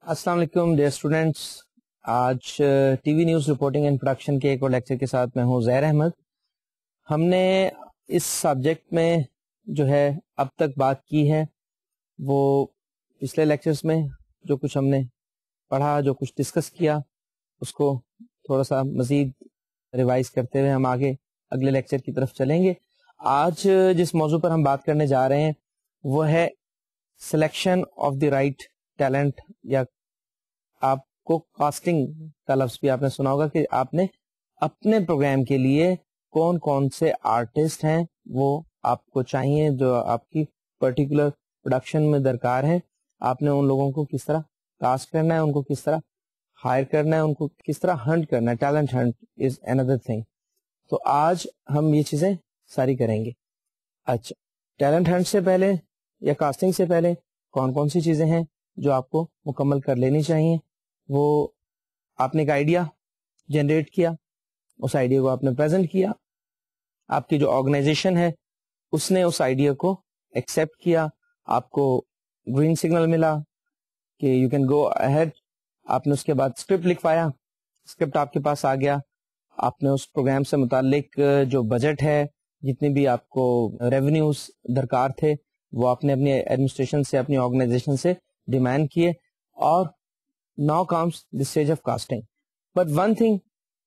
السلام علیکم dear students. آج T V news reporting and production کے ایک اور لیکچر کے ساتھ میں ہوں زہر احمد. ہم نے اس سبجیکٹ میں جو ہے اب تک بات کی ہے وہ پچھلے لیکچرز میں جو کچھ ہم نے پڑھا، جو کچھ ڈسکس کیا، اس کو تھوڑا سا مزید ریوائز کرتے ہوئے ہم آگے اگلے لیکچر کی طرف چلیں گے. آج جس موضوع پر ہم بات کرنے جا رہے ہیں وہ ہے selection of the right talent, یا آپ کو کاسٹنگ کا لفظ بھی آپ نے سنا ہوگا کہ آپ نے اپنے پروگرام کے لیے کون کون سے آرٹسٹ ہیں وہ آپ کو چاہیے، جو آپ کی پرٹیکولر پروڈکشن میں درکار ہے. آپ نے ان لوگوں کو کس طرح کاسٹ کرنا ہے، ان کو کس طرح ہائر کرنا ہے، ان کو کس طرح ہنٹ کرنا ہے. ٹیلنٹ ہنٹ از اندر تھنگ. تو آج ہم یہ چیزیں ساری کریں گے. اچھا، ٹیلنٹ ہنٹ سے پہلے یا کاسٹنگ سے پہلے کون کون سی چیزیں ہیں جو آپ کو مکمل کر لینی چاہیے؟ وہ آپ نے ایک آئیڈیا جنریٹ کیا، اس آئیڈیا کو آپ نے پریزنٹ کیا، آپ کی جو آرگنائزیشن ہے اس نے اس آئیڈیا کو ایکسیپٹ کیا، آپ کو گرین سگنل ملا کہ یو کین گو اہیڈ. آپ نے اس کے بعد اسکرپٹ لکھوایا، اسکرپٹ آپ کے پاس آ گیا. آپ نے اس پروگرام سے متعلق جو بجٹ ہے، جتنے بھی آپ کو ریونیوز درکار تھے، وہ آپ نے اپنی ایڈمنسٹریشن سے، اپنی آرگنائزیشن سے ڈیمانڈ کیے. اور now comes the stage of casting. But one thing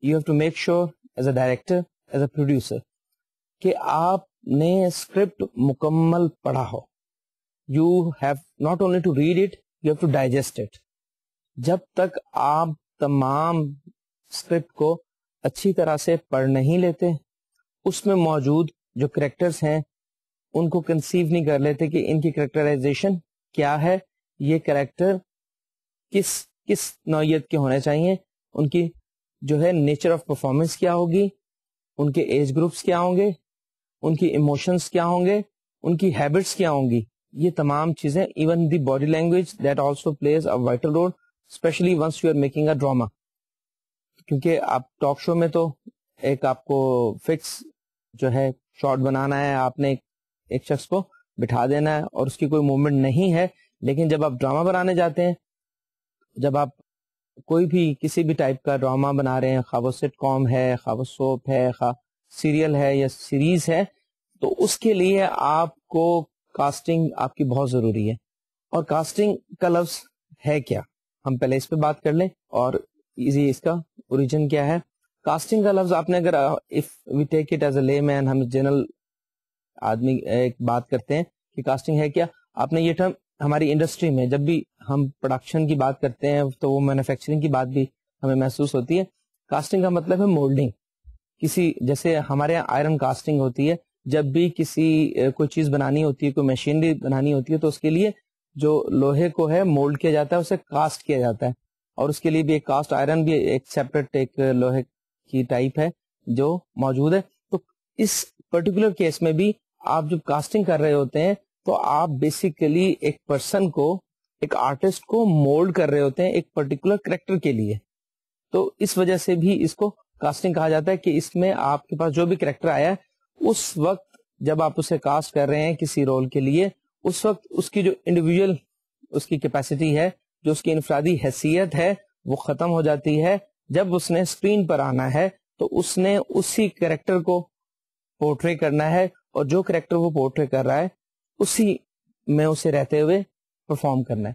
you have to make sure as a director, as a producer, کہ آپ نے اسکرپٹ مکمل پڑھا ہو. You have not only to read it, you have to digest it. جب تک آپ تمام script کو اچھی طرح سے پڑھ نہیں لیتے، اس میں موجود جو کریکٹرز ہیں ان کو کنسیو نہیں کر لیتے کہ ان کی کریکٹرائزیشن کیا ہے، یہ کریکٹر کس نوعیت کے ہونے چاہیے، ان کی جو ہے نیچر آف پرفارمنس کیا ہوگی، ان کے ایج گروپس کیا ہوں گے، ان کی ایموشنس کیا ہوں گے، ان کی ہیبٹس کیا ہوں گی. یہ تمام چیزیں، even the body language that also plays a vital role, especially once you are making a drama. کیونکہ آپ ٹاک شو میں تو ایک آپ کو فکس جو ہے شارٹ بنانا ہے، آپ نے ایک شخص کو بٹھا دینا ہے اور اس کی کوئی موومنٹ نہیں ہے. لیکن جب آپ ڈرامہ بنانے جاتے ہیں، جب آپ کوئی بھی کسی بھی ٹائپ کا ڈرامہ بنا رہے ہیں، خواہ وہ سٹ کام ہے، خواہ وہ سوپ ہے، خواہ سیریل ہے یا سیریز ہے، تو اس کے لیے آپ کو کاسٹنگ آپ کی بہت ضروری ہے. اور کاسٹنگ کا لفظ ہے کیا، ہم پہلے اس پہ بات کر لیں اور ایزی اس کا اوریجن کیا ہے. کاسٹنگ کا لفظ آپ نے اگر if we take it as a layman, ہم جنرل آدمی ایک بات کرتے ہیں کہ کاسٹنگ ہے کیا. آپ نے یہ ٹرم ہماری انڈسٹری میں جب بھی ہم پروڈکشن کی بات کرتے ہیں تو وہ مینوفیکچرنگ کی بات بھی ہمیں محسوس ہوتی ہے. کاسٹنگ کا مطلب ہے مولڈنگ. کسی جیسے ہمارے یہاں آئرن کاسٹنگ ہوتی ہے، جب بھی کسی کوئی چیز بنانی ہوتی ہے، کوئی مشینری بنانی ہوتی ہے، تو اس کے لیے جو لوہے کو ہے مولڈ کیا جاتا ہے، اسے کاسٹ کیا جاتا ہے. اور اس کے لیے بھی ایک کاسٹ آئرن بھی ایک سیپریٹ ایک لوہے کی ٹائپ ہے جو موجود ہے. تو اس پرٹیکولر کیس میں بھی آپ جب کاسٹنگ کر رہے ہوتے ہیں تو آپ بیسیکلی ایک پرسن کو، ایک آرٹسٹ کو مولڈ کر رہے ہوتے ہیں ایک پرٹیکولر کریکٹر کے لیے. تو اس وجہ سے بھی اس کو کاسٹنگ کہا جاتا ہے کہ اس میں آپ کے پاس جو بھی کریکٹر آیا ہے، اس وقت جب آپ اسے کاسٹ کر رہے ہیں کسی رول کے لیے، اس وقت اس کی جو انڈیویجول اس کی کیپیسٹی ہے، جو اس کی انفرادی حیثیت ہے، وہ ختم ہو جاتی ہے. جب اس نے اسکرین پر آنا ہے تو اس نے اسی کریکٹر کو پورٹری کرنا ہے، اور جو کریکٹر وہ پورٹری کر رہا ہے اسی میں اسے رہتے ہوئے پرفارم کرنا ہے.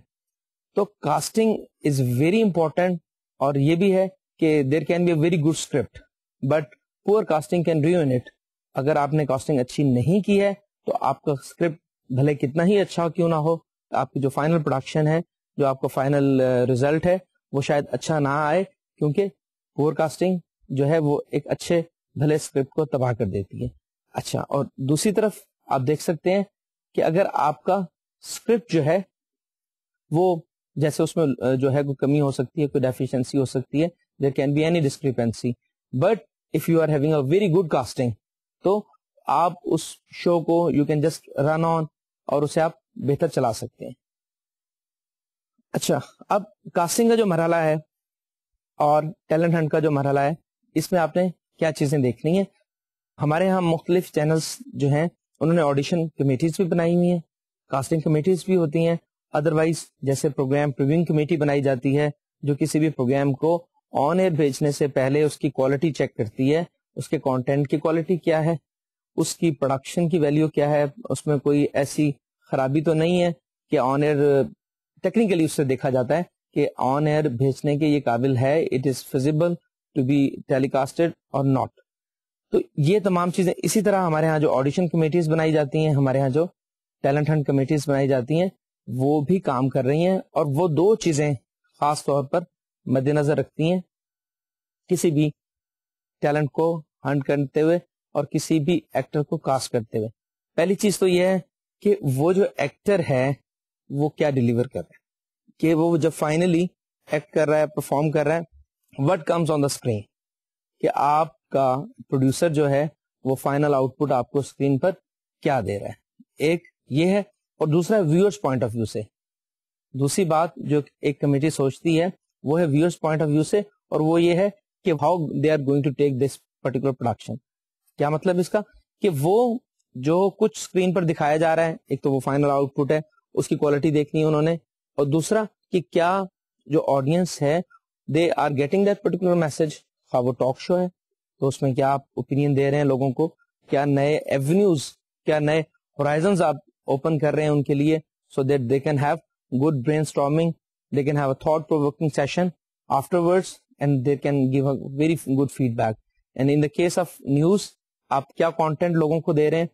تو کاسٹنگ از ویری امپورٹنٹ. اور یہ بھی ہے کہ there can be a very good script but poor casting can ruin it. اگر آپ نے کاسٹنگ اچھی نہیں کی ہے تو آپ کا اسکرپٹ بھلے کتنا ہی اچھا کیوں نہ ہو، آپ کی جو فائنل پروڈکشن ہے، جو آپ کا فائنل ریزلٹ ہے، وہ شاید اچھا نہ آئے، کیونکہ پور کاسٹنگ جو ہے وہ ایک اچھے بھلے اسکرپٹ کو تباہ کر دیتی ہے. اچھا، اور دوسری طرف آپ دیکھ سکتے ہیں کہ اگر آپ کا اسکرپٹ جو ہے وہ جیسے اس میں جو ہے کوئی کمی ہو سکتی ہے، کوئی ڈیفیشنسی ہو سکتی ہے، there can be any discrepancy, but if you are having a very good casting تو آپ اس شو کو you can just run on اور اسے آپ بہتر چلا سکتے ہیں. اچھا، اب کاسٹنگ کا جو مرحلہ ہے اور ٹیلنٹ ہنٹ کا جو مرحلہ ہے، اس میں آپ نے کیا چیزیں دیکھنی ہیں. ہمارے یہاں مختلف چینلز جو ہیں انہوں نے آڈیشن کمیٹیز بھی بنائی ہوئی ہیں، کاسٹنگ کمیٹیز بھی ہوتی ہیں، ادروائز جیسے پروگرام پریویوئنگ کمیٹی بنائی جاتی ہے جو کسی بھی پروگرام کو آن ایئر بھیجنے سے پہلے اس کی کوالٹی چیک کرتی ہے, اس کے کانٹینٹ کی کوالٹی کیا ہے, اس کی پروڈکشن کی ویلیو کیا ہے, اس میں کوئی ایسی خرابی تو نہیں ہے کہ آن ایئر ٹیکنیکلی اس سے دیکھا جاتا ہے کہ آن ایئر بھیجنے کے یہ قابل ہے, it is feasible to be telecasted اور ناٹ. تو یہ تمام چیزیں. اسی طرح ہمارے ہاں جو آڈیشن کمیٹیز بنائی جاتی ہیں, ہمارے ہاں جو ٹیلنٹ ہنٹ کمیٹیز بنائی جاتی ہیں, وہ بھی کام کر رہی ہیں, اور وہ دو چیزیں خاص طور پر مد نظر رکھتی ہیں کسی بھی ٹیلنٹ کو ہنٹ کرتے ہوئے اور کسی بھی ایکٹر کو کاسٹ کرتے ہوئے. پہلی چیز تو یہ ہے کہ وہ جو ایکٹر ہے وہ کیا ڈیلیور کر رہا ہے, کہ وہ جب فائنلی ایکٹ کر رہا ہے, پرفارم کر رہا ہے, what comes on the screen, کہ آپ کا پروڈیوسر جو ہے وہ فائنل آؤٹ پٹ آپ کو اسکرین پر کیا دے رہا ہے. ایک یہ ہے, اور دوسرا ویورز پوائنٹ آف ویو سے. دوسری بات جو ایک کمیٹی سوچتی ہے وہ ہے ویورز پوائنٹ آف ویو سے, اور وہ یہ ہے کہ how they are going to take this particular production. کیا مطلب اس کا, کہ وہ جو کچھ اسکرین پر دکھایا جا رہا ہے, ایک تو وہ فائنل آؤٹ پٹ ہے, اس کی کوالٹی دیکھنی ہے انہوں نے, اور دوسرا کہ کیا جو آڈینس ہے they are getting that particular message. خواہ وہ ٹاک شو ہے تو اس میں کیا آپ اوپینین دے رہے ہیں لوگوں کو, کیا نئے ایونیوز, کیا نئے ہورائزنز آپ اوپن کر رہے ہیں ان کے لیے, so that they can have good brain storming, they can have a thought provoking session afterwards and they can give a very good feedback. And in the case of news, آپ کیا content لوگوں کو دے رہے ہیں,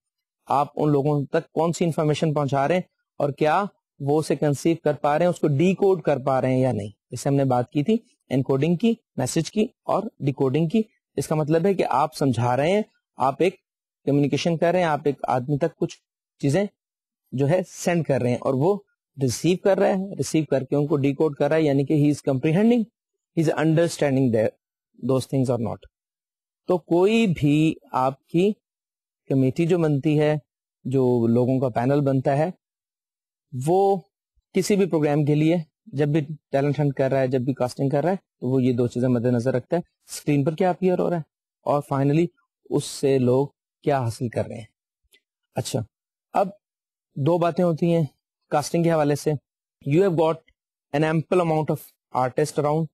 آپ ان لوگوں تک کون سی انفارمیشن پہنچا رہے ہیں, اور کیا وہ اسے کنسیو کر پا رہے ہیں, اس کو ڈی کوڈ کر پا رہے ہیں یا نہیں. جسے ہم نے بات کی تھی انکوڈنگ کی, میسج کی اور ڈیکوڈنگ کی. اس کا مطلب ہے کہ آپ سمجھا رہے ہیں, آپ ایک کمیونیکیشن کر رہے ہیں, آپ ایک آدمی تک کچھ چیزیں جو ہے سینڈ کر رہے ہیں, اور وہ ریسیو کر رہا ہے, ریسیو کر کے ان کو ڈیکوڈ کر رہا ہے, یعنی کہ he is comprehending, he is understanding those things or not. تو کوئی بھی آپ کی کمیٹی جو بنتی ہے, جو لوگوں کا پینل بنتا ہے, وہ کسی بھی پروگرام کے لیے جب بھی ٹیلنٹ ہنٹ کر رہا ہے, جب بھی کاسٹنگ کر رہا ہے, تو وہ یہ دو چیزیں مد نظر رکھتا ہے, اسکرین پر کیا اپیئر ہو رہا ہے, اور فائنلی اس سے لوگ کیا حاصل کر رہے ہیں. اچھا, اب دو باتیں ہوتی ہیں کاسٹنگ کے حوالے سے. You have got an ample amount of artist around.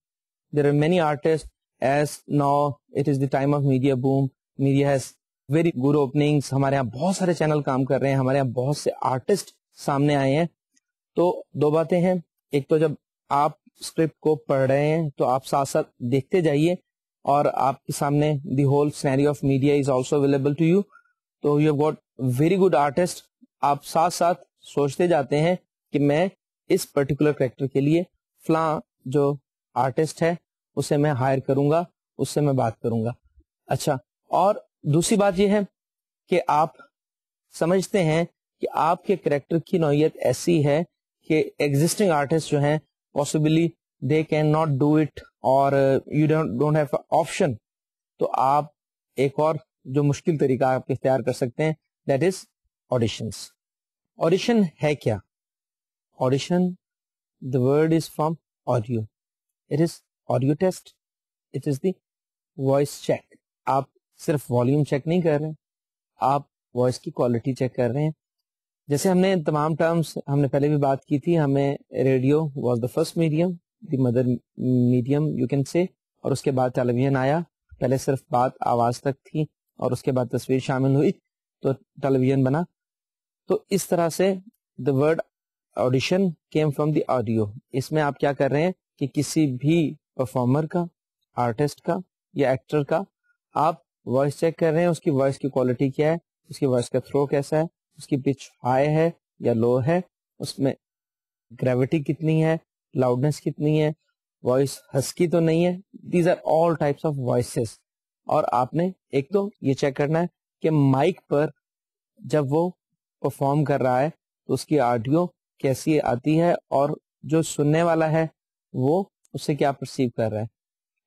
There are many artist as now it is the time of media boom. Media has very good openings. ہمارے یہاں بہت سارے چینل کام کر رہے ہیں, ہمارے یہاں بہت سے آرٹسٹ سامنے آئے ہیں. تو دو باتیں ہیں, ایک تو جب آپ اسکرپٹ کو پڑھ رہے ہیں تو آپ ساتھ ساتھ دیکھتے جائیے, اور آپ کے سامنے the whole scenario of media is also available to you. تو you have got very good artist. آپ ساتھ ساتھ سوچتے جاتے ہیں کہ میں اس پرٹیکولر کریکٹر کے لیے فلاں جو آرٹسٹ ہے اسے میں ہائر کروں گا, اس سے میں بات کروں گا. اچھا, اور دوسری بات یہ ہے کہ آپ سمجھتے ہیں کہ آپ کے کریکٹر کی نوعیت ایسی ہے کہ ایگزسٹنگ آرٹسٹ جو ہیں possibly they can not do it, اور یو ڈونٹ ہیو آپشن. تو آپ ایک اور جو مشکل طریقہ آپ اختیار کر سکتے ہیں, دیٹ از آڈیشنس. آڈیشن ہے کیا؟ Audition, the word is from audio. It is audio test. It is the voice check. آپ صرف والیوم چیک نہیں کر رہے, آپ وائس کی کوالٹی چیک کر رہے ہیں. جیسے ہم نے تمام ٹرمز ہم نے پہلے بھی بات کی تھی, ہمیں radio was the first medium, the mother medium you can say, اور اس کے بعد ٹیلی ویژن آیا. پہلے صرف بات آواز تک تھی, اور اس کے بعد تصویر شامل ہوئی تو ٹیلی ویژن بنا. تو اس طرح سے the word audition came from the audio. اس میں آپ کیا کر رہے ہیں کہ کسی بھی پرفارمر کا, آرٹسٹ کا یا ایکٹر کا آپ وائس چیک کر رہے ہیں, اس کی وائس کی کوالٹی کیا ہے, اس کی وائس کا تھرو کیسا ہے, اس کی پچ ہائی ہے یا لو ہے, اس میں گریوٹی کتنی ہے, لاؤڈنس کتنی ہے, وائس ہسکی تو نہیں ہے. These are all types of voices. اور آپ نے ایک تو یہ چیک کرنا ہے کہ مائک پر جب وہ پرفارم کر رہا ہے تو اس کی آڈیو کیسی آتی ہے, اور جو سننے والا ہے وہ اس سے کیا پرسیو کر رہا ہے.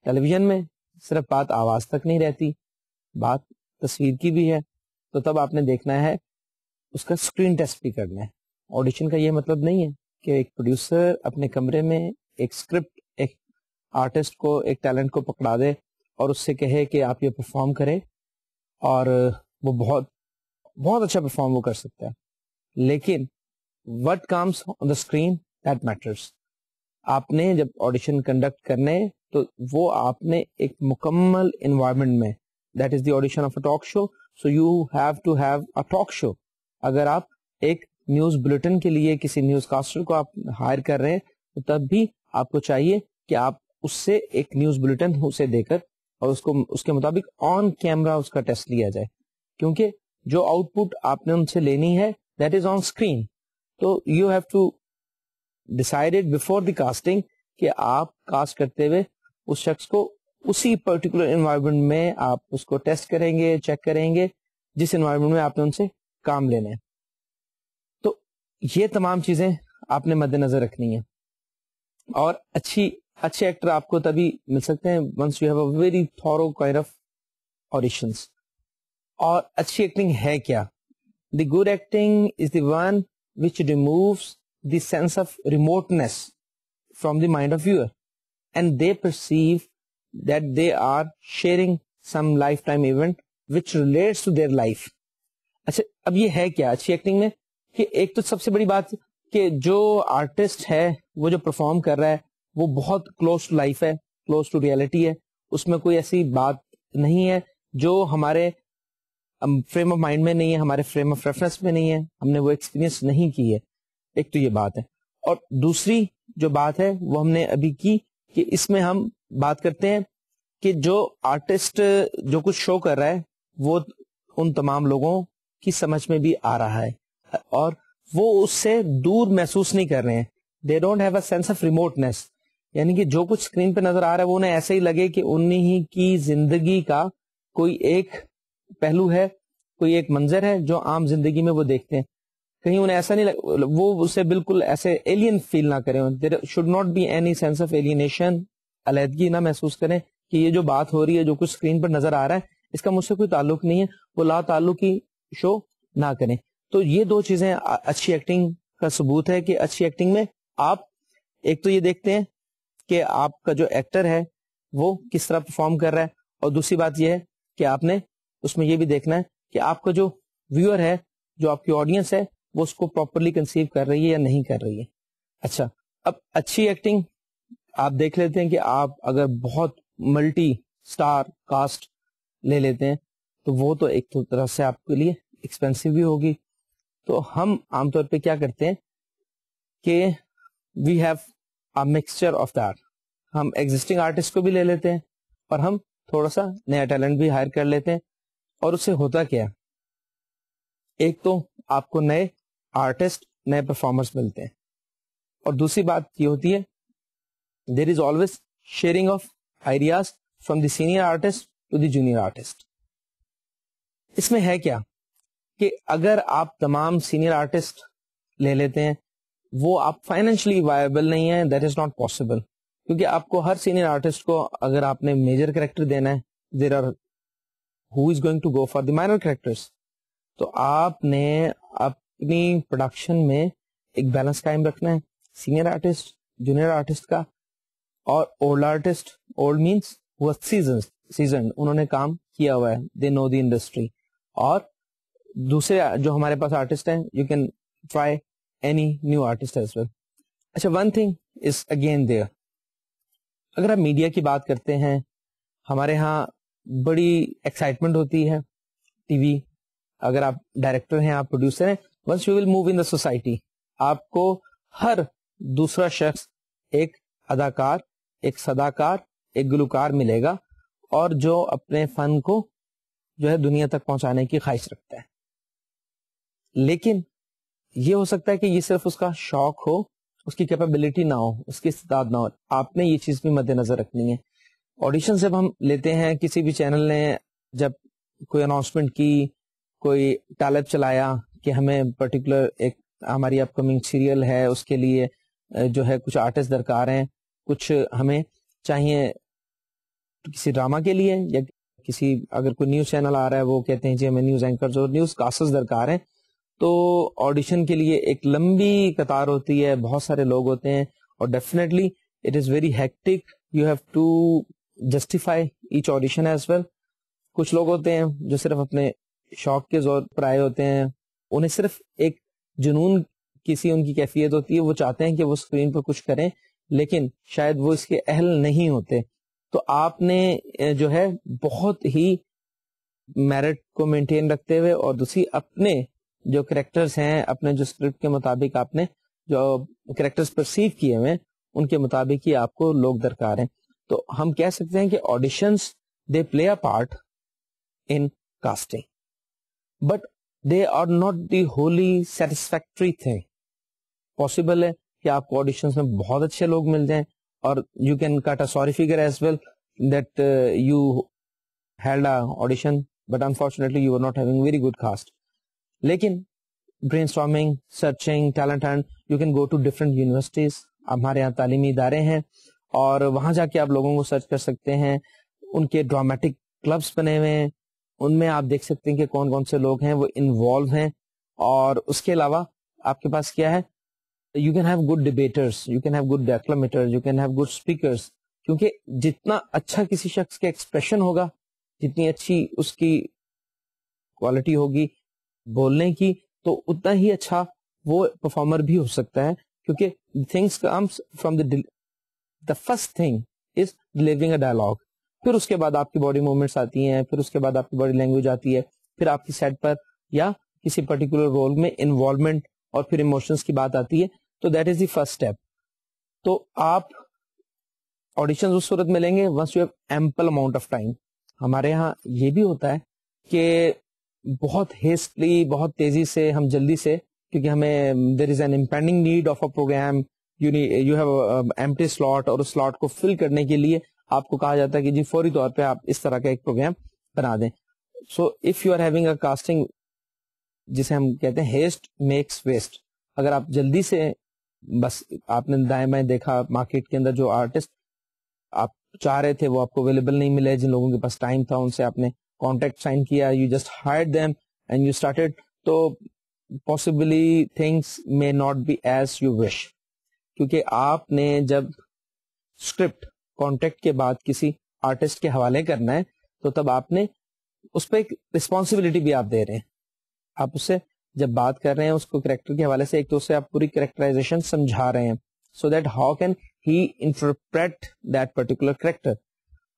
ٹیلی ویژن میں صرف بات آواز تک نہیں رہتی, بات تصویر کی بھی ہے, تو تب آپ نے دیکھنا ہے, اس کا اسکرین ٹیسٹ بھی کرنا ہے. آڈیشن کا یہ مطلب نہیں ہے کہ ایک پروڈیوسر اپنے کمرے میں ایک اسکرپٹ, ایک آرٹسٹ کو, ایک ٹیلنٹ کو پکڑا دے اور اس سے کہے کہ آپ یہ پرفارم کریں, اور وہ بہت بہت اچھا پرفارم وہ کر سکتا ہے, لیکن what comes on the screen that matters. آپ نے جب آڈیشن کنڈکٹ کرنے تو وہ آپ نے ایک مکمل انوائرمنٹ میں, that is the audition of a talk show, so you have to have a talk show. اگر آپ ایک نیوز بلٹن کے لیے کسی نیوز کاسٹر کو آپ ہائر کر رہے ہیں تو تب بھی آپ کو چاہیے کہ آپ اس سے ایک نیوز بلٹن اسے دے کر اور اس کے مطابق آن کیمرا اس کا ٹیسٹ لیا جائے, کیونکہ جو آؤٹ پٹ آپ نے ان سے لینی ہے that is on screen. So you have to decided before the casting کہ آپ کاسٹ کرتے ہوئے اس شخص کو اسی پرٹیکولر انوائرمنٹ میں آپ اس کو ٹیسٹ کریں گے, چیک کریں گے جس انوائرمنٹ میں آپ نے ان سے کام لینا ہے. تو یہ تمام چیزیں آپ نے مد نظر رکھنی ہے. اور اچھے ایکٹر آپ کو تبھی مل سکتے ہیں once you have a very thorough kind of auditions. اور اچھی ایکٹنگ ہے کیا؟ The good acting is the one which removes the sense of remoteness from the mind of viewer and they perceive that they are sharing some lifetime event which relates to their life. اچھا, اب یہ ہے کیا اچھی acting میں کہ ایک تو سب سے بڑی بات کہ جو آرٹسٹ ہے وہ جو پرفارم کر رہا ہے وہ بہت کلوز ٹو لائف ہے, کلوز ٹو ریئلٹی ہے, اس میں کوئی ایسی بات نہیں ہے جو ہمارے فریم آف مائنڈ میں نہیں ہے, ہمارے فریم آف ریفرنس میں نہیں ہے, ہم نے وہ ایکسپیرینس نہیں کی ہے. ایک تو یہ بات ہے. اور دوسری جو بات ہے وہ ہم نے ابھی کی کہ اس میں ہم بات کرتے ہیں کہ جو آرٹسٹ جو کچھ شو کر رہا ہے وہ ان تمام لوگوں کی سمجھ میں بھی آ رہا ہے اور وہ اس سے دور محسوس نہیں کر رہے ہیں. They don't have a sense of remoteness, یعنی کہ جو کچھ اسکرین پہ نظر آ رہا ہے وہ انہیں ایسے ہی لگے کہ انہیں کی زندگی کا کوئی ایک پہلو ہے, کوئی ایک منظر ہے جو عام زندگی میں وہ دیکھتے ہیں. کہیں انہیں ایسا نہیں وہ اسے بالکل ایسے ایلین فیل نہ کریں. There should not be any sense of alienation, علیحدگی نہ محسوس کریں کہ یہ جو بات ہو رہی ہے جو کچھ اسکرین پر نظر آ رہا ہے اس کا مجھ سے کوئی تعلق نہیں ہے, وہ لا تعلقی شو نہ کریں. تو یہ دو چیزیں اچھی ایکٹنگ کا ثبوت ہے کہ اچھی ایکٹنگ میں آپ ایک تو یہ دیکھتے ہیں کہ آپ کا جو ایکٹر ہے وہ کس طرح پرفارم کر رہا ہے, اور دوسری بات یہ ہے کہ آپ نے اس میں یہ بھی دیکھنا ہے کہ آپ کا جو ویور ہے, جو آپ کی آڈینس ہے, وہ اس کو پراپرلی کنسیو کر رہی ہے یا نہیں کر رہی ہے. اچھا, اب اچھی ایکٹنگ آپ دیکھ لیتے ہیں کہ آپ اگر بہت ملٹی اسٹار کاسٹ لے لیتے ہیں تو وہ تو ایک طرح سے آپ کے لیے ایکسپینسو بھی ہوگی. تو ہم عام طور پہ کیا کرتے ہیں کہ we have a mixture of that. ہم ایگزسٹنگ آرٹسٹ کو بھی لے لیتے ہیں اور ہم تھوڑا سا نیا ٹیلنٹ بھی ہائر کر لیتے ہیں. اور اس سے ہوتا کیا, ایک تو آپ کو نئے آرٹسٹ, نئے پرفارمرز ملتے ہیں, اور دوسری بات یہ ہوتی ہے there is always sharing of ideas from the senior artist to the junior artist. اس میں ہے کیا کہ اگر آپ تمام سینئر آرٹسٹ لے لیتے ہیں وہ آپ فائنینشلی وائبل نہیں ہیں, دیٹ از ناٹ پاسبل, کیونکہ آپ کو ہر سینئر آرٹسٹ کو اگر آپ نے میجر کریکٹر دینا ہے, there are who is going to go for the minor characters. تو آپ نے اپنی پروڈکشن میں ایک بیلنس قائم رکھنا ہے, سینئر آرٹسٹ, جونیئر آرٹسٹ کا, اور old artist, old means seasoned, انہوں نے کام کیا ہوا ہے, دے نو دی انڈسٹری. اور دوسرے جو ہمارے پاس آرٹسٹ ہیں, you can try any new artist as well. اچھا, one thing is again there, اگر آپ میڈیا کی بات کرتے ہیں, ہمارے ہاں بڑی ایکسائٹمنٹ ہوتی ہے ٹی وی, اگر آپ ڈائریکٹر ہیں, آپ پروڈیوسر ہیں, once you will move in the society, آپ کو ہر دوسرا شخص ایک اداکار, ایک صداکار, ایک گلوکار ملے گا, اور جو اپنے فن کو جو ہے دنیا تک پہنچانے کی خواہش رکھتا ہے. لیکن یہ ہو سکتا ہے کہ یہ صرف اس کا شوق ہو, اس کی کیپیبلٹی نہ ہو, اس کی استعداد نہ ہو. آپ نے یہ چیز بھی مد نظر رکھنی ہے. آڈیشن جب ہم لیتے ہیں, کسی بھی چینل نے جب کوئی اناؤنسمنٹ کی, کوئی ٹیلپ چلایا کہ ہمیں پرٹیکولر ایک ہماری اپ کمنگ سیریل ہے, اس کے لیے جو ہے کچھ آرٹسٹ درکار ہیں, کچھ ہمیں چاہیے کسی ڈرامہ کے لیے, یا کسی اگر کوئی نیوز چینل آ رہا ہے وہ کہتے ہیں جی ہمیں نیوز اینکرز اور نیوز کاسٹرز درکار ہیں, تو آڈیشن کے لیے ایک لمبی قطار ہوتی ہے, بہت سارے لوگ ہوتے ہیں, اور definitely it is very hectic. You have to justify each audition as well. کچھ لوگ ہوتے ہیں جو صرف اپنے شوق کے زور پر آئے ہوتے ہیں, انہیں صرف ایک جنون کسی ان کی کیفیت ہوتی ہے, وہ چاہتے ہیں کہ وہ اسکرین پر کچھ کریں لیکن شاید وہ اس کے اہل نہیں ہوتے. تو آپ نے جو ہے بہت ہی میرٹ کو مینٹین رکھتے ہوئے اور دوسری اپنے جو کریکٹرز ہیں, اپنے جو اسکرپٹ کے مطابق آپ نے جو کریکٹرز پرسیو کیے ہوئے ان کے مطابق ہی آپ کو لوگ درکار ہیں. تو ہم کہہ سکتے ہیں کہ auditions they play a part in casting, but they are not the wholly satisfactory thing. Possible ہے کہ آپ کو آڈیشنز میں بہت اچھے لوگ مل جائیں اور you can cut a sorry figure as well that you held a audition but unfortunately you were not having very good cast. لیکن brainstorming, searching, talent hunt, you can go to different universities. ہمارے یہاں تعلیمی ادارے ہیں اور وہاں جا کے آپ لوگوں کو سرچ کر سکتے ہیں. ان کے ڈرامیٹک کلبس بنے ہوئے ہیں, ان میں آپ دیکھ سکتے ہیں کہ کون کون سے لوگ ہیں وہ انوالو ہیں. اور اس کے علاوہ آپ کے پاس کیا ہے, you can have good debaters, you can have good declamators, you can have good speakers. کیونکہ جتنا اچھا کسی شخص کے ایکسپریشن ہوگا, جتنی اچھی اس کی کوالٹی ہوگی بولنے کی, تو اتنا ہی اچھا وہ پرفارمر بھی ہو سکتا ہے. کیونکہ things comes from the first thing is delivering a dialogue. پھر اس کے بعد آپ کی باڈی موومنٹس آتی ہیں, پھر اس کے بعد آپ کی باڈی لینگویج آتی ہے, پھر آپ کی سیٹ پر یا کسی پرٹیکولر رول میں انوالومنٹ اور پھر ایموشنس کی بات آتی ہے. تو that is the first step. تو آپ آڈیشنز اس صورت میں لیں گے once you have ample amount of time. ہمارے ہاں یہ بھی ہوتا ہے کہ بہت ہیسٹلی, بہت تیزی سے, ہم جلدی سے, کیونکہ ہمیں there is an impending need of a programme, you have empty slot, اور اس سلاٹ کو فل کرنے کے لیے آپ کو کہا جاتا ہے کہ جی فوری طور پہ آپ اس طرح کا ایک پروگرام بنا دیں. So if you are having a casting, جسے ہم کہتے ہیں ہیسٹ میکس ویسٹ, اگر آپ جلدی سے بس آپ نے دائیں بائیں دیکھا مارکیٹ کے اندر جو آرٹسٹ آپ چاہ رہے تھے وہ آپ کو اویلیبل نہیں ملے, جن لوگوں کے پاس ٹائم تھا ان سے آپ نے کانٹیکٹ سائن کیا, you just hired them and you started, تو possibly things may not be as you wish. کیونکہ آپ نے جب اسکرپٹ کانٹیکٹ کے بعد کسی آرٹسٹ کے حوالے کرنا ہے تو تب آپ نے اس پہ ایک رسپانسبلٹی بھی آپ دے رہے ہیں. آپ اس سے جب بات کر رہے ہیں اس کو کریکٹر کے حوالے سے, ایک تو اسے آپ پوری کریکٹرائزیشن سمجھا رہے ہیں, so that how can he interpret that particular character.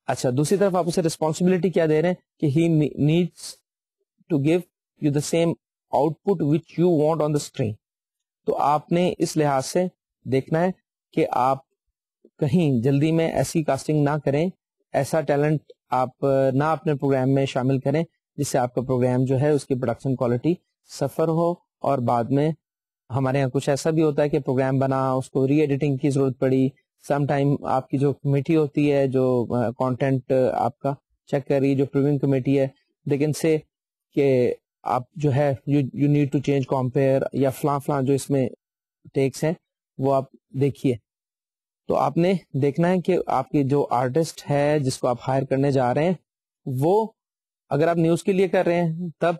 اچھا, دوسری طرف آپ اسے ریسپانسبلٹی کیا دے رہے ہیں کہ he needs to give you the same output which you want on the screen. تو آپ نے اس لحاظ سے دیکھنا ہے کہ آپ کہیں جلدی میں ایسی کاسٹنگ نہ کریں, ایسا ٹیلنٹ آپ نہ اپنے پروگرام میں شامل کریں جس سے آپ کا پروگرام جو ہے اس کی پروڈکشن کوالٹی سفر ہو, اور بعد میں ہمارے یہاں کچھ ایسا بھی ہوتا ہے کہ پروگرام بنا, اس کو ری ایڈیٹنگ کی ضرورت پڑی. سم ٹائم آپ کی جو کمیٹی ہوتی ہے جو کانٹینٹ آپ کا چیک کر رہی, جو پروونگ کمیٹی ہے, لیکن سے کہ آپ جو ہے you need to change compere یا فلاں فلاں جو اس میں ٹیکس ہیں وہ آپ دیکھیے. تو آپ نے دیکھنا ہے کہ آپ کی جو آرٹسٹ ہے جس کو آپ ہائر کرنے جا رہے ہیں, وہ اگر آپ نیوز کے لیے کر رہے ہیں تب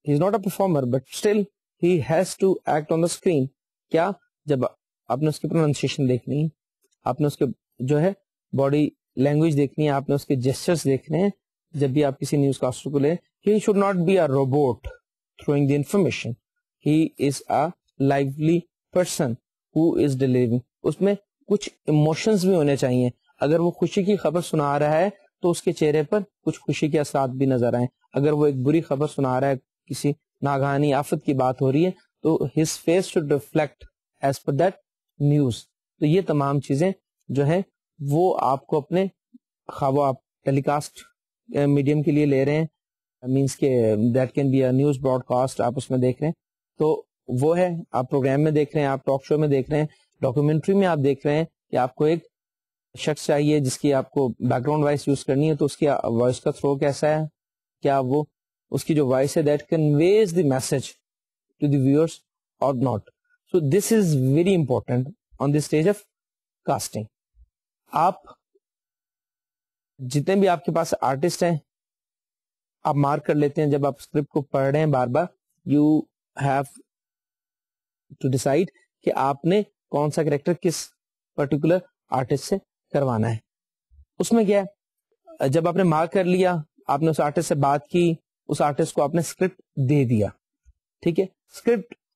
he is not a performer but still he has to act on the screen. کیا, جب آپ نے اس کی پروننسیشن دیکھنی ہے, آپ نے اس کے جو ہے باڈی لینگویج دیکھنی ہے, آپ نے اس کے جیسچرز دیکھنے ہیں جب بھی آپ کسی نیوز کاسٹر کو لیں. He should not be a robot throwing the information, he is a lively person who is delivering. اس میں کچھ ایموشنز بھی ہونے چاہیے. اگر وہ خوشی کی خبر سنا رہا ہے تو اس کے چہرے پر کچھ خوشی کے اثرات بھی نظر آئیں. اگر وہ ایک بری خبر سنا رہا ہے, کسی ناگہانی آفت کی بات ہو رہی ہے, تو his face should reflect as per that news. تو یہ تمام چیزیں جو ہے وہ آپ کو اپنے خواب آپ ٹیلی کاسٹ میڈیم کے لیے لے رہے ہیں, مینس کہ that can be a news broadcast, آپ اس میں دیکھ رہے ہیں تو وہ ہے, آپ پروگرام میں دیکھ رہے ہیں, آپ ٹاک شو میں دیکھ رہے ہیں, ڈاکومنٹری میں آپ دیکھ رہے ہیں کہ آپ کو ایک شخص چاہیے جس کی آپ کو بیک گراؤنڈ وائس یوز کرنی ہے, تو اس کی وائس کا تھرو کیسا ہے, کیا وہ اس کی جو وائس ہے that conveys the message to the viewers or not. So this is very important on the stage of casting. آپ جتنے بھی آپ کے پاس آرٹسٹ ہیں آپ مارک کر لیتے ہیں, جب آپ اسکرپٹ کو پڑھ رہے ہیں بار بار, یو ہیو ٹو ڈیسائڈ کہ آپ نے کون سا کریکٹر کس پرٹیکولر آرٹسٹ سے کروانا ہے. اس میں کیا ہے, جب آپ نے مارک کر لیا, آپ نے اس آرٹسٹ سے بات کی, اس آرٹسٹ کو آپ نے اسکرپٹ دے دیا, ٹھیک ہے. Script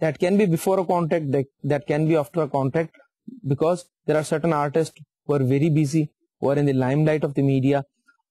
that can be before a contract, that can be after a contract, because there are certain artists who are very busy, who are in the limelight of the media,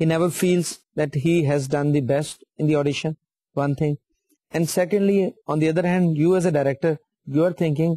he never feels that he has done the best in the audition, one thing. And secondly, on the other hand, you as a director, you are thinking,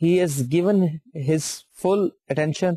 he has given his full attention,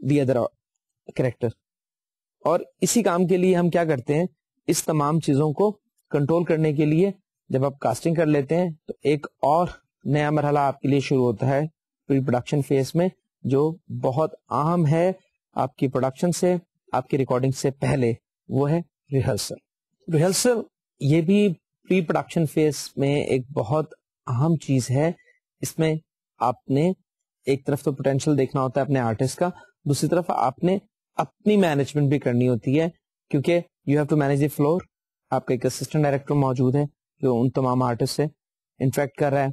the other character. اور اسی کام کے لیے ہم کیا کرتے ہیں, اس تمام چیزوں کو کنٹرول کرنے کے لیے جب آپ کاسٹنگ کر لیتے ہیں تو ایک اور نیا مرحلہ آپ کے لیے شروع ہوتا ہے پری پروڈکشن فیز میں, جو بہت اہم ہے آپ کی پروڈکشن سے, آپ کی ریکارڈنگ سے پہلے, وہ ہے ریہرسل. ریہرسل یہ بھی پری پروڈکشن فیز میں ایک بہت اہم چیز ہے. اس میں آپ نے ایک طرف تو پوٹینشیل دیکھنا ہوتا ہے اپنے آرٹسٹ کا, دوسری طرف آپ نے اپنی مینجمنٹ بھی کرنی ہوتی ہے, کیونکہ you have to manage the floor. آپ کا ایک اسسٹنٹ ڈائریکٹر موجود ہے جو ان تمام آرٹسٹ سے انٹریکٹ کر رہا ہے.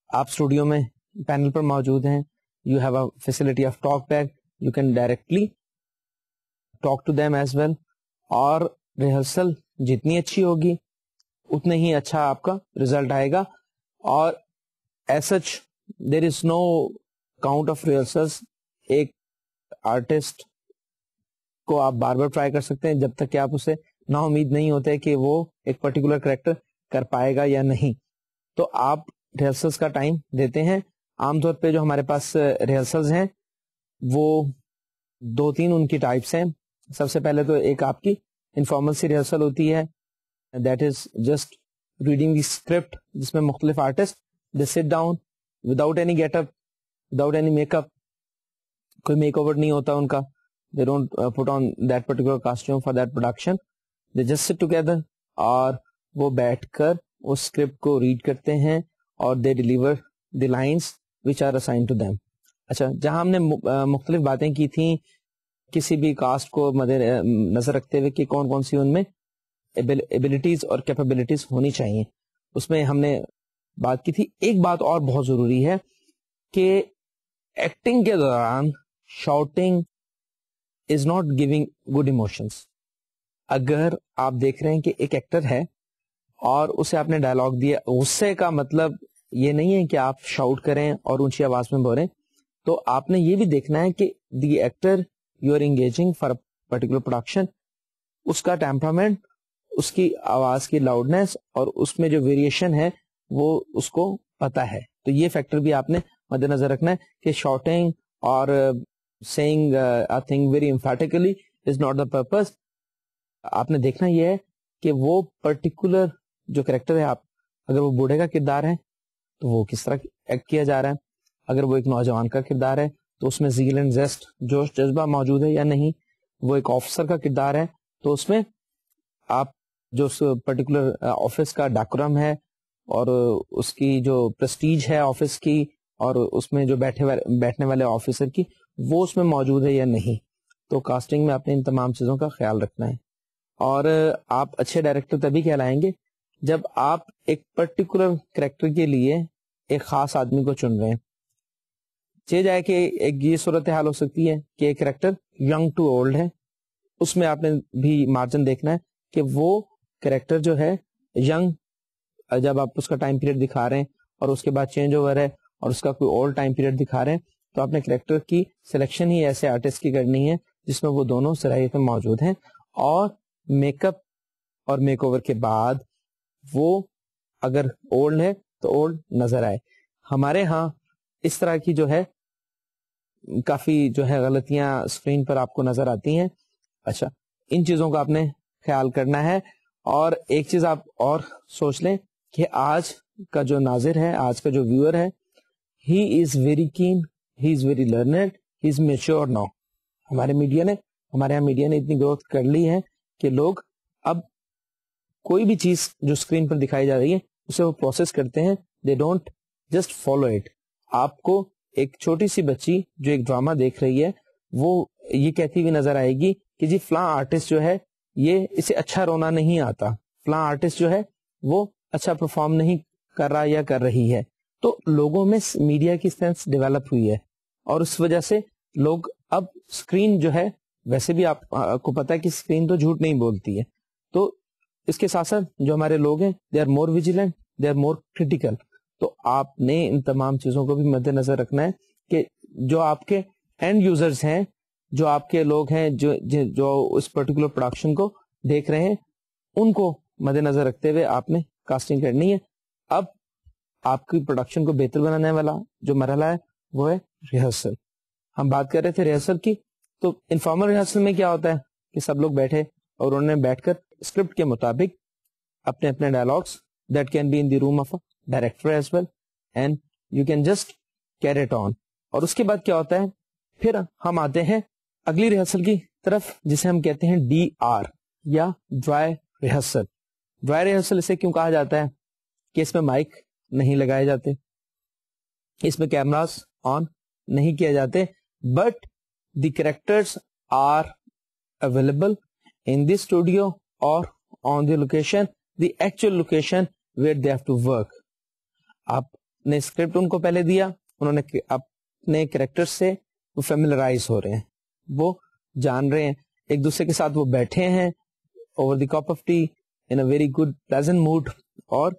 آپ اسٹوڈیو میں پینل پر موجود ہیں, you have a facility of talkback, you can directly talk to them as well. اور ریہرسل جتنی اچھی ہوگی اتنا ہی اچھا آپ کا ریزلٹ آئے گا. اور as such there is no count of rehearsals. ایک آرٹسٹ کو آپ بار بار ٹرائی کر سکتے ہیں جب تک کہ آپ اسے نا امید نہیں ہوتے کہ وہ ایک پرٹیکولر کریکٹر کر پائے گا یا نہیں. تو آپ ریہرسلس کا ٹائم دیتے ہیں. عام طور پہ جو ہمارے پاس ریہرسلز ہیں وہ 2-3 ان کی ٹائپس ہیں. سب سے پہلے تو ایک آپ کی انفارمل سی ریہرسل ہوتی ہے, that is just reading the script, جس میں مختلف artist they sit down without any get up, without any make up, کوئی میک اوور نہیں ہوتا ان کا. They don't put on that particular costume for that production. They just sit together اور وہ بیٹھ کر اس اسکرپٹ کو ریڈ کرتے ہیں اور they deliver the lines which are assigned to them. اچھا, جہاں ہم نے مختلف باتیں کی تھیں کسی بھی کاسٹ کو مد نظر رکھتے ہوئے کہ کون کون سی ان میں ایبلٹیز اور کیپیبلٹیز ہونی چاہیے, اس میں ہم نے بات کی تھی. ایک بات اور بہت ضروری ہے کہ ایکٹنگ کے دوران shouting is not giving good emotions. اگر آپ دیکھ رہے ہیں کہ ایک ایکٹر ہے اور اسے آپ نے ڈائلاگ دیا, غصے کا مطلب یہ نہیں ہے کہ آپ شاؤٹ کریں اور اونچی آواز میں بولیں. تو آپ نے یہ بھی دیکھنا ہے کہ the actor you are engaging for particular production, اس کا ٹیمپرامنٹ, اس کی آواز کی لاؤڈنیس اور اس میں جو ویریشن ہے وہ اس کو پتا ہے. تو یہ فیکٹر بھی آپ نے مد نظر رکھنا ہے کہ شاؤٹنگ اور saying a thing very emphatically is not the purpose. آپ نے دیکھنا یہ ہے کہ وہ پرٹیکولر جو کریکٹر ہے, آپ اگر وہ بوڑھے کا کردار ہے تو وہ کس طرح ایکٹ کیا جا رہا ہے, اگر وہ ایک نوجوان کا کردار ہے تو اس میں زیل اینڈ زیسٹ, جوش جذبہ موجود ہے یا نہیں, وہ ایک آفیسر کا کردار ہے تو اس میں آپ جو پرٹیکولر آفس کا ڈیکورم ہے اور اس کی جو پریسٹیج ہے آفس کی اور اس میں جو بیٹھنے والے آفیسر کی, وہ اس میں موجود ہے یا نہیں. تو کاسٹنگ میں آپ نے ان تمام چیزوں کا خیال رکھنا ہے. اور آپ اچھے ڈائریکٹر تبھی کہلائیں گے جب آپ ایک پرٹیکولر کریکٹر کے لیے ایک خاص آدمی کو چن رہے ہیں. چاہے جائے کہ ایک یہ صورتحال ہو سکتی ہے کہ ایک کریکٹر ینگ ٹو اولڈ ہے, اس میں آپ نے بھی مارجن دیکھنا ہے کہ وہ کریکٹر جو ہے ینگ, جب آپ اس کا ٹائم پیریڈ دکھا رہے ہیں اور اس کے بعد چینج اوور ہے اور اس کا کوئی اولڈ ٹائم پیریڈ دکھا رہے ہیں, تو آپ نے کریکٹر کی سلیکشن ہی ایسے آرٹسٹ کی کرنی ہے جس میں وہ دونوں صلاحیتیں موجود ہیں. اور میک اپ اور میک اوور کے بعد وہ اگر اولڈ ہے تو اولڈ نظر آئے. ہمارے ہاں اس طرح کی جو ہے کافی جو ہے غلطیاں اسکرین پر آپ کو نظر آتی ہیں. اچھا, ان چیزوں کا آپ نے خیال کرنا ہے. اور ایک چیز آپ اور سوچ لیں کہ آج کا جو ناظر ہے, آج کا جو ویور ہے, he is very keen, he is very learned, he is mature now. ہمارے یہاں میڈیا نے اتنی گروتھ کر لی ہے کہ لوگ اب کوئی بھی چیز جو اسکرین پر دکھائی جا رہی ہے اسے وہ پروسیس کرتے ہیں. They don't just follow it. آپ کو ایک چھوٹی سی بچی جو ایک ڈرامہ دیکھ رہی ہے وہ یہ کہتی ہوئی نظر آئے گی کہ جی فلاں آرٹسٹ جو ہے یہ اسے اچھا رونا نہیں آتا, فلاں آرٹسٹ جو ہے وہ اچھا پرفارم نہیں کر رہا یا کر رہی ہے. تو لوگوں میں میڈیا کی سینس ڈیولپ ہوئی ہے اور اس وجہ سے لوگ اب اسکرین جو ہے, ویسے بھی آپ کو پتا ہے کہ اسکرین تو جھوٹ نہیں بولتی ہے, تو اس کے ساتھ ساتھ جو ہمارے لوگ ہیں they are more vigilant, they are more critical. تو آپ نے ان تمام چیزوں کو بھی مد نظر رکھنا ہے کہ جو آپ کے اینڈ یوزرز ہیں, جو آپ کے لوگ ہیں جو اس پرٹیکولر پروڈکشن کو دیکھ رہے ہیں, ان کو مد نظر رکھتے ہوئے آپ نے کاسٹنگ کرنی ہے. اب آپ کی پروڈکشن کو بہتر بنانے والا جو مرحلہ ہے وہ ہے ریہرسل. ہم بات کر رہے تھے ریہرسل کی, تو انفارمل ریہرسل میں کیا ہوتا ہے کہ سب لوگ بیٹھے اور انہوں نے بیٹھ کر اسکرپٹ کے مطابق اپنے اپنے dialogues that can be in the room of a director as well and you can just carry it on. اور اس کے بعد کیا ہوتا ہے, پھر ہم آتے ہیں اگلی ریہرسل کی طرف جسے ہم کہتے ہیں DR یا ڈرائی ریہرسل. ڈرائی ریہرسل اسے کیوں کہا جاتا ہے کہ اس میں مائک نہیں لگائے جاتے, اس میں کیمراز آن نہیں کیے جاتے, but the characters are available in the studio or on the location, the actual location where they have to work. آپ نے اسکرپٹ ان کو پہلے دیا, انہوں نے اپنے کریکٹر سے وہ فیملرائز ہو رہے ہیں, وہ جان رہے ہیں ایک دوسرے کے ساتھ, وہ بیٹھے ہیں over the cup of tea in a very good pleasant mood, اور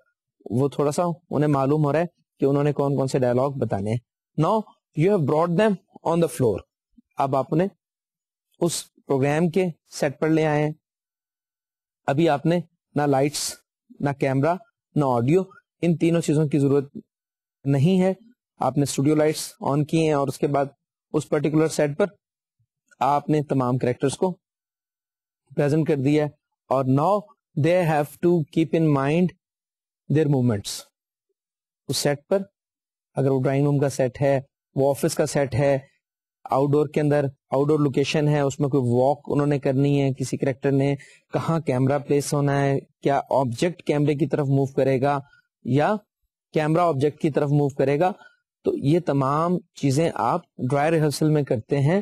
وہ تھوڑا سا انہیں معلوم ہو رہا ہے کہ انہوں نے کون کون سے ڈائلاگ بتانے ہیں. Now you have brought them on the floor. اب آپ نے اس پروگرام کے سیٹ پر لے آئے ہیں. ابھی آپ نے نہ لائٹس, نہ کیمرا, نہ آڈیو, ان تینوں چیزوں کی ضرورت نہیں ہے. آپ نے اسٹوڈیو لائٹس آن کی ہیں اور اس کے بعد اس پرٹیکولر سیٹ پر آپ نے تمام کریکٹرز کو پریزنٹ کر دیا ہے, اور now they have to keep in mind their movements. اس سیٹ پر اگر وہ ڈرائنگ روم کا سیٹ ہے, وہ آفس کا سیٹ ہے, آؤٹ ڈور کے اندر آؤٹ ڈور لوکیشن ہے, اس میں کوئی واک انہوں نے کرنی ہے کسی کریکٹر نے, کہاں کیمرا پلیس ہونا ہے, کیا آبجیکٹ کیمرے کی طرف موو کرے گا یا کیمرا آبجیکٹ کی طرف موو کرے گا, تو یہ تمام چیزیں آپ ڈرائی ریہرسل میں کرتے ہیں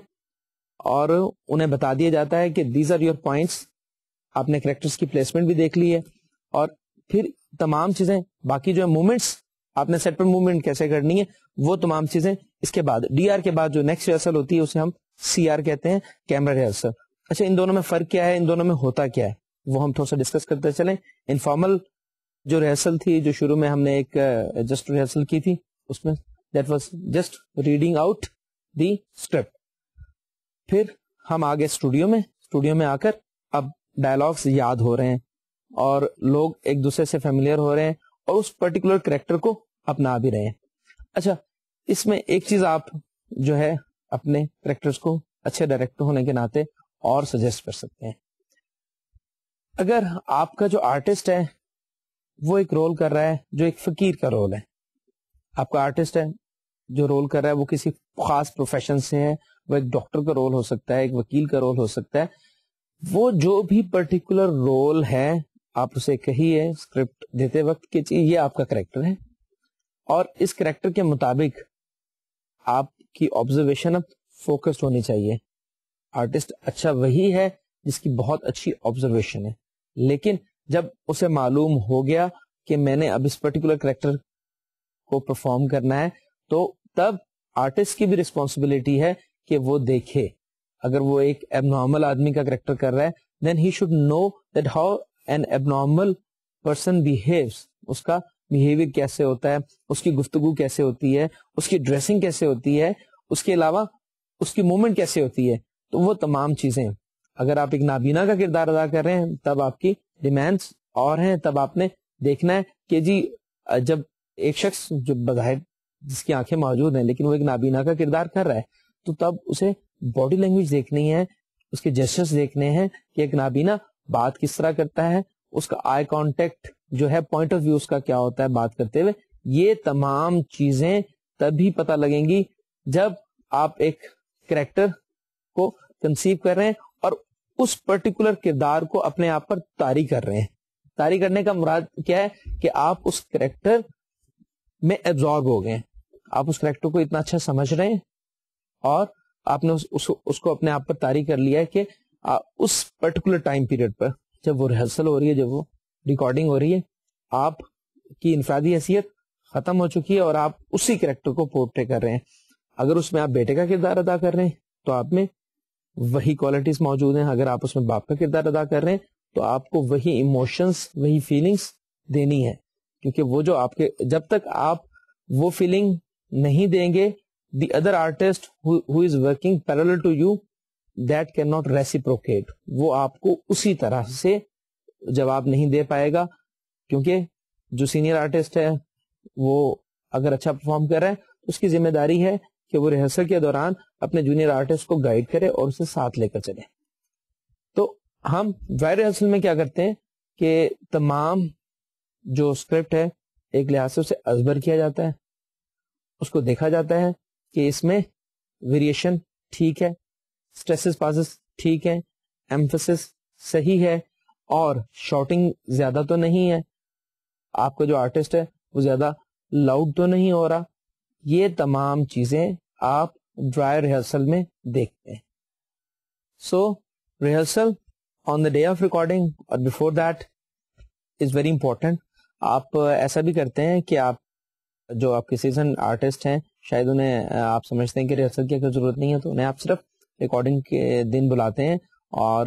اور انہیں بتا دیا جاتا ہے کہ دیز آر یور پوائنٹس. آپ نے کریکٹرز کی پلیسمنٹ بھی دیکھ لی ہے, اور پھر تمام چیزیں باقی جو ہے موومنٹس, آپ نے سیٹ پر موومنٹ کیسے کرنی ہے, وہ تمام چیزیں اس کے بعد DR کے بعد جو نیکسٹ ریہرسل ہوتی ہے اسے ہم CR کہتے ہیں, کیمرا ریہرسل. اچھا, ان دونوں میں فرق کیا ہے, ان دونوں میں ہوتا کیا ہے, وہ ہم تھوڑا سا ڈسکس کرتے چلیں. انفارمل جو ریہرسل تھی, جو شروع میں ہم نے ایک جسٹ ریہرسل کی تھی, اس میں that was just reading out the script. پھر ہم آگے اسٹوڈیو میں آ کر اب ڈائلاگس یاد ہو رہے ہیں اور لوگ ایک دوسرے سے فیملیئر ہو رہے ہیں اور اس پرٹیکولر کریکٹر کو اپنا بھی رہے ہیں. اچھا, اس میں ایک چیز آپ جو ہے اپنے کریکٹرز کو اچھے ڈائریکٹر ہونے کے ناطے اور سجیسٹ کر سکتے ہیں. اگر آپ کا جو آرٹسٹ ہے وہ ایک رول کر رہا ہے جو ایک فقیر کا رول ہے, آپ کا آرٹسٹ ہے جو رول کر رہا ہے وہ کسی خاص پروفیشن سے ہے, وہ ایک ڈاکٹر کا رول ہو سکتا ہے, ایک وکیل کا رول ہو سکتا ہے, وہ جو بھی پرٹیکولر رول ہے آپ اسے کہیے اسکرپٹ دیتے وقت کہ یہ آپ کا کریکٹر ہے, اور اس کریکٹر کے مطابق آپ کی آبزرویشن اب فوکسڈ ہونی چاہیے. آرٹسٹ اچھا وہی ہے جس کی بہت اچھی آبزرویشن ہے, لیکن جب اسے معلوم ہو گیا کہ میں نے اب اس پرٹیکولر کریکٹر کو پرفارم کرنا ہے, تو تب آرٹسٹ کی بھی ریسپانسبلٹی ہے کہ وہ دیکھے. اگر وہ ایک ایب نارمل آدمی کا کریکٹر کر رہا ہے, then he should know that how an abnormal person behaves, اس کا بیہیویئر کیسے ہوتا ہے, اس کی گفتگو کیسے ہوتی ہے, اس کی ڈریسنگ کیسے ہوتی ہے, اس کے علاوہ اس کی موومنٹ کیسے ہوتی ہے. تو وہ تمام چیزیں, اگر آپ ایک نابینا کا کردار ادا کر رہے ہیں تب آپ کی ڈیمانڈس اور ہیں, تب آپ نے دیکھنا ہے کہ جی جب ایک شخص جو بظاہر جس کی آنکھیں موجود ہیں لیکن وہ ایک نابینا کا کردار کر رہا ہے, تو تب اسے باڈی لینگویج دیکھنی ہے, اس کے جسچرز دیکھنے ہیں کہ ایک نابینا بات کس طرح کرتا ہے, اس کا آئی کانٹیکٹ جو ہے, پوائنٹ آف ویو اس کا کیا ہوتا ہے بات کرتے ہوئے. یہ تمام چیزیں تبھی پتہ لگیں گی جب آپ ایک کریکٹر کو کنسیو کر رہے ہیں اور اس پرٹیکولر کردار کو اپنے آپ پر طاری کر رہے ہیں. طاری کرنے کا مراد کیا ہے کہ آپ اس کریکٹر میں ایبزارب ہو گئے, آپ اس کریکٹر کو اتنا اچھا سمجھ رہے ہیں اور آپ نے اس کو اپنے آپ پر طاری کر لیا ہے کہ اس پرٹیکولر ٹائم پیریڈ پر جب وہ ریہرسل ہو رہی ہے, جب وہ ریکارڈنگ ہو رہی ہے, آپ کی انفرادی حیثیت ختم ہو چکی ہے اور آپ اسی کریکٹر کو پورٹری کر رہے ہیں. اگر اس میں آپ بیٹے کا کردار ادا کر رہے ہیں تو آپ میں وہی کوالٹیز موجود ہیں, اگر آپ اس میں باپ کا کردار ادا کر رہے ہیں تو آپ کو وہی ایموشنز, وہی فیلنگز دینی ہے, کیونکہ وہ جو آپ کے, جب تک آپ وہ فیلنگ نہیں دیں گے, دی other artist who is working parallel to you that cannot reciprocate, وہ آپ کو اسی طرح سے جواب نہیں دے پائے گا. کیونکہ جو سینئر آرٹسٹ ہے وہ اگر اچھا پرفارم کر رہا ہے اس کی ذمہ داری ہے کہ وہ ریہرسل کے دوران اپنے جونیئر آرٹسٹ کو گائیڈ کرے اور اسے ساتھ لے کر چلے. تو ہم ڈرائی ریہرسل میں کیا کرتے ہیں کہ تمام جو اسکرپٹ ہے ایک لحاظ سے اسے ازبر کیا جاتا ہے, اس کو دیکھا جاتا ہے کہ اس میں ویریشن ٹھیک ہے, اسٹریسز پاسز ٹھیک ہے, ایمفسس صحیح ہے, اور شارٹنگ زیادہ تو نہیں ہے, آپ کا جو آرٹسٹ ہے وہ زیادہ لاؤڈ تو نہیں ہو رہا. یہ تمام چیزیں آپ ڈرائی ریہرسل میں دیکھتے ہیں. So rehearsal on the day of recording اور before that is very important. آپ ایسا بھی کرتے ہیں کہ آپ جو آپ کے سیزن آرٹسٹ ہیں شاید انہیں آپ سمجھتے ہیں کہ ریہرسل کی کوئی ضرورت نہیں ہے, تو انہیں آپ صرف ریکارڈنگ کے دن بلاتے ہیں اور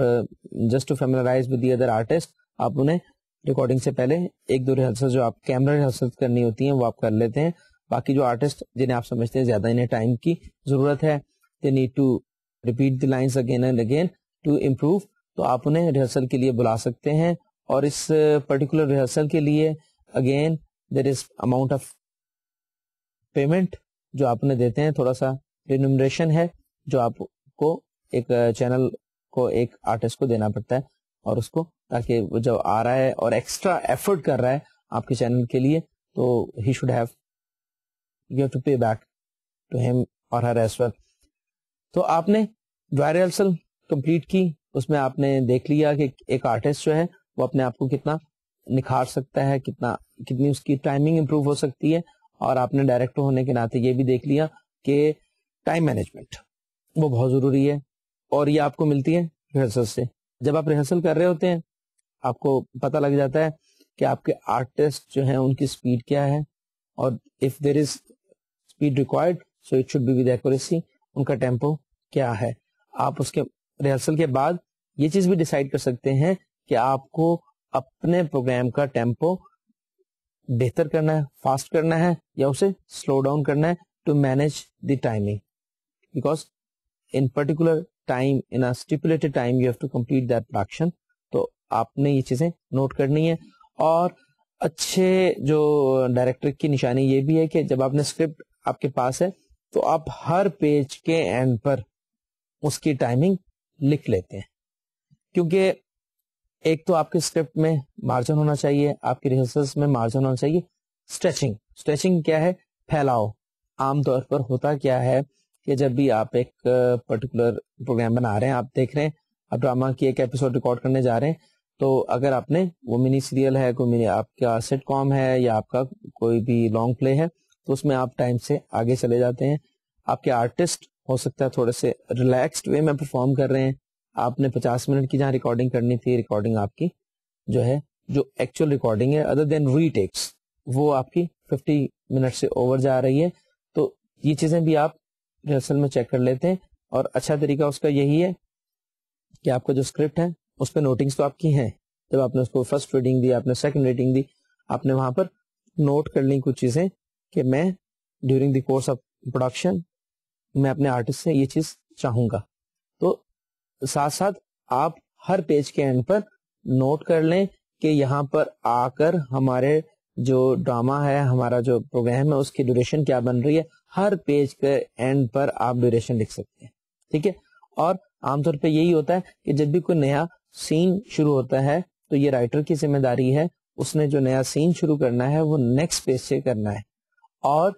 just to familiarize with the other artist آپ انہیں ریکارڈنگ سے پہلے ایک دو ریہرسل جو آپ کیمرہ ریہرسل کرنی ہوتی ہیں وہ آپ کر لیتے ہیں. باقی جو آرٹسٹ جنہیں آپ سمجھتے ہیں زیادہ انہیں ٹائم کی ضرورت ہے, they need to repeat the lines again and again to improve, تو آپ انہیں ریہرسل کے لیے بلا سکتے ہیں. اور اس پرٹیکولر ریہرسل کے لیے again there is amount of payment جو آپ انہیں دیتے ہیں, تھوڑا سا رینومریشن ہے جو آپ کو ایک چینل کو ایک آرٹسٹ کو دینا پڑتا ہے, اور اس کو تاکہ وہ جب آ رہا ہے اور ایکسٹرا ایفرٹ کر رہا ہے آپ کے چینل کے لیے تو he should have you have to pay back to ہم اور ہر ایز ویل. تو آپ نے ڈرائی ریہرسل کمپلیٹ کی, اس میں آپ نے دیکھ لیا کہ ایک آرٹسٹ جو ہے وہ اپنے آپ کو کتنا نکھار سکتا ہے, کتنی اس کی ٹائمنگ امپروو ہو سکتی ہے, اور آپ نے ڈائریکٹر ہونے کے ناطے یہ بھی دیکھ لیا کہ ٹائم مینجمنٹ وہ بہت ضروری ہے, اور یہ آپ کو ملتی ہے ریہرسل سے. جب آپ ریہرسل کر رہے ہوتے ہیں آپ کو پتہ لگ جاتا ہے کہ آپ کے آرٹسٹ جو ہیں ان کی سپیڈ کیا ہے, اور if there is speed required so it should be with accuracy, ان کا ٹیمپو کیا ہے. آپ اس کے ریہرسل کے بعد یہ چیز بھی ڈیسائیڈ کر سکتے ہیں کہ آپ کو اپنے پروگرام کا ٹیمپو بہتر کرنا ہے, فاسٹ کرنا ہے, یا اسے سلو ڈاؤن کرنا ہے to manage the timing, because in particular time in stipulated time you have to complete that production. تو آپ نے یہ چیزیں نوٹ کرنی ہے. اور اچھے جو ڈائریکٹر کی نشانی یہ بھی ہے کہ جب آپ نے اسکرپٹ آپ کے پاس ہے تو آپ ہر پیج کے اینڈ پر اس کی ٹائمنگ لکھ لیتے ہیں, کیونکہ ایک تو آپ کے اسکرپٹ میں مارجن ہونا چاہیے, آپ کے ریہرسلس میں مارجن ہونا چاہیے. اسٹریچنگ کیا ہے, پھیلاؤ. عام طور پر ہوتا کیا ہے کہ جب بھی آپ ایک پرٹیکولر پروگرام بنا رہے ہیں, آپ دیکھ رہے ہیں آپ ڈرامہ کی ایک ایپیسوڈ ریکارڈ کرنے جا رہے ہیں, تو اگر آپ نے وہ منی سیریل ہے, کوئی آپ کا سیٹ کام ہے, یا آپ کا کوئی بھی لانگ پلے ہے, تو اس میں آپ ٹائم سے آگے چلے جاتے ہیں. آپ کے آرٹسٹ ہو سکتا ہے تھوڑے سے ریلیکسڈ وے میں پرفارم کر رہے ہیں, آپ نے 50 منٹ کی جہاں ریکارڈنگ کرنی تھی, ریکارڈنگ آپ کی جو ہے جو ایکچوئل ریکارڈنگ ہے ادر دین ری ٹیکس وہ آپ کی 50 منٹ سے اوور جا رہی ہے. تو یہ چیزیں بھی آپ ریہرسل میں چیک کر لیتے ہیں. اور اچھا طریقہ اس کا یہی ہے کہ آپ کا جو اسکرپٹ ہے اس پہ نوٹنگس تو آپ کی ہیں, جب آپ نے اس کو فرسٹ ریڈنگ دی, آپ نے سیکنڈ ریڈنگ دی, آپ نے وہاں پر نوٹ کر لی کچھ چیزیں کہ میں during the course of production میں اپنے آرٹسٹ سے یہ چیز چاہوں گا. تو ساتھ ساتھ آپ ہر پیج کے اینڈ پر نوٹ کر لیں کہ یہاں پر آ کر ہمارے جو ڈرامہ ہے, ہمارا جو پروگرام ہے, اس کی ڈیوریشن کیا بن رہی ہے. ہر پیج کے اینڈ پر آپ ڈیوریشن لکھ سکتے ہیں, ٹھیک ہے. اور عام طور پہ یہی ہوتا ہے کہ جب بھی کوئی نیا سین شروع ہوتا ہے تو یہ رائٹر کی ذمہ داری ہے, اس نے جو نیا سین شروع کرنا ہے وہ نیکسٹ پیج سے کرنا ہے. اور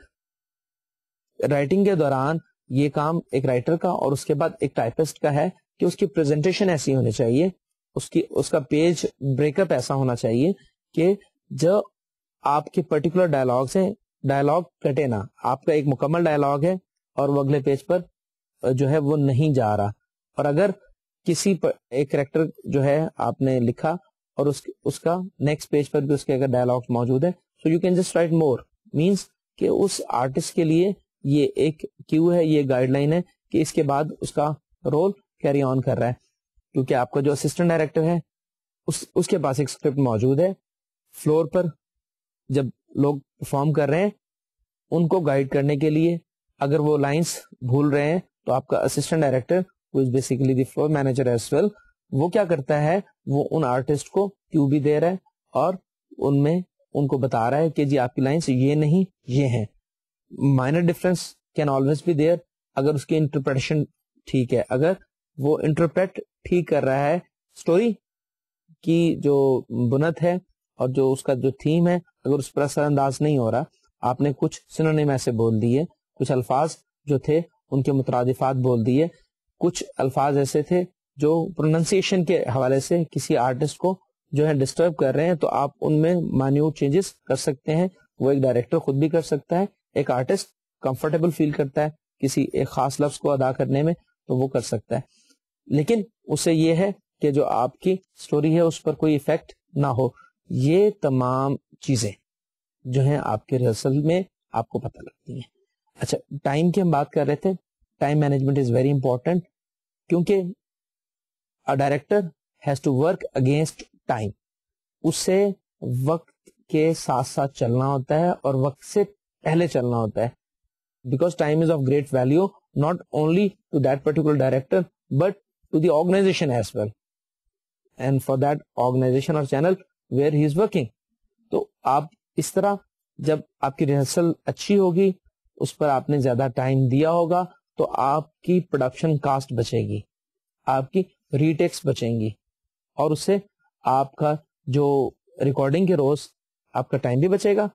رائٹنگ کے دوران یہ کام ایک رائٹر کا اور اس کے بعد ایک ٹائپسٹ کا ہے کہ اس کی پریزنٹیشن ایسی ہونی چاہیے, اس کا پیج بریک اپ ایسا ہونا چاہیے کہ جو آپ کے پرٹیکولر ڈائلاگس ہیں, ڈائلاگ کٹے نہ. آپ کا ایک مکمل ڈائلاگ ہے اور وہ اگلے پیج پر جو ہے وہ نہیں جا رہا, اور اگر کسی ایک کریکٹر جو ہے آپ نے لکھا اور اس کا نیکسٹ پیج پر بھی اس کے اگر ڈائلاگ موجود ہے, so you can just right more, means کہ اس آرٹسٹ کے لیے یہ ایک کیو ہے, یہ گائیڈ لائن ہے کہ اس کے بعد اس کا رول کیری آن کر رہا ہے. کیونکہ آپ کا جو اسسٹنٹ ڈائریکٹر ہے اس کے پاس ایک اسکرپٹ موجود ہے, فلور پر جب لوگ پرفارم کر رہے ہیں ان کو گائیڈ کرنے کے لیے اگر وہ لائنس بھول رہے ہیں تو آپ کا assistant director who is basically the floor manager as well, وہ کیا کرتا ہے, وہ ان آرٹسٹ کو کیو بھی دے رہا ہے اور ان کو بتا رہا ہے کہ جی آپ کی لائنس یہ نہیں یہ ہیں. Minor difference can always be there اگر اس کی انٹرپریٹیشن ٹھیک ہے. اگر وہ انٹرپریٹ ٹھیک کر رہا ہے اسٹوری کی جو بنت ہے اور جو اس کا جو تھیم ہے, اگر اس پر اثر انداز نہیں ہو رہا, آپ نے کچھ سنونیم ایسے بول دیے, کچھ الفاظ جو تھے ان کے مترادفات بول دیے, کچھ الفاظ ایسے تھے جو پروننسیشن کے حوالے سے کسی آرٹسٹ کو جو ہے ڈسٹرب کر رہے ہیں, تو آپ ان میں مائنیوٹ چینجز کر سکتے ہیں. وہ ایک ڈائریکٹر خود بھی کر سکتا ہے, ایک آرٹسٹ کمفرٹیبل فیل کرتا ہے کسی ایک خاص لفظ کو ادا کرنے میں تو وہ کر سکتا ہے, لیکن اس سے یہ ہے کہ جو آپ کی سٹوری ہے اس پر کوئی ایفیکٹ نہ ہو. یہ تمام چیزیں جو ہیں آپ کے ریہرسل میں آپ کو پتہ لگتی ہیں. اچھا, ٹائم کی ہم بات کر رہے تھے. Time management is very important, کیونکہ director has to work against time. اس سے وقت کے ساتھ ساتھ چلنا ہوتا ہے اور وقت سے پہلے چلنا ہوتا ہے, because time is of great value not only to that particular director but to the organisation as well and for that organisation اور channel where he is working. تو آپ اس طرح جب آپ کی ریہرسل اچھی ہوگی, اس پر آپ نے زیادہ ٹائم دیا ہوگا, تو آپ کی پروڈکشن کاسٹ بچے گی, آپ کی ریٹیکس بچیں گی, اور اس سے آپ کا جو ریکارڈنگ کے روز آپ کا ٹائم بھی بچے گا,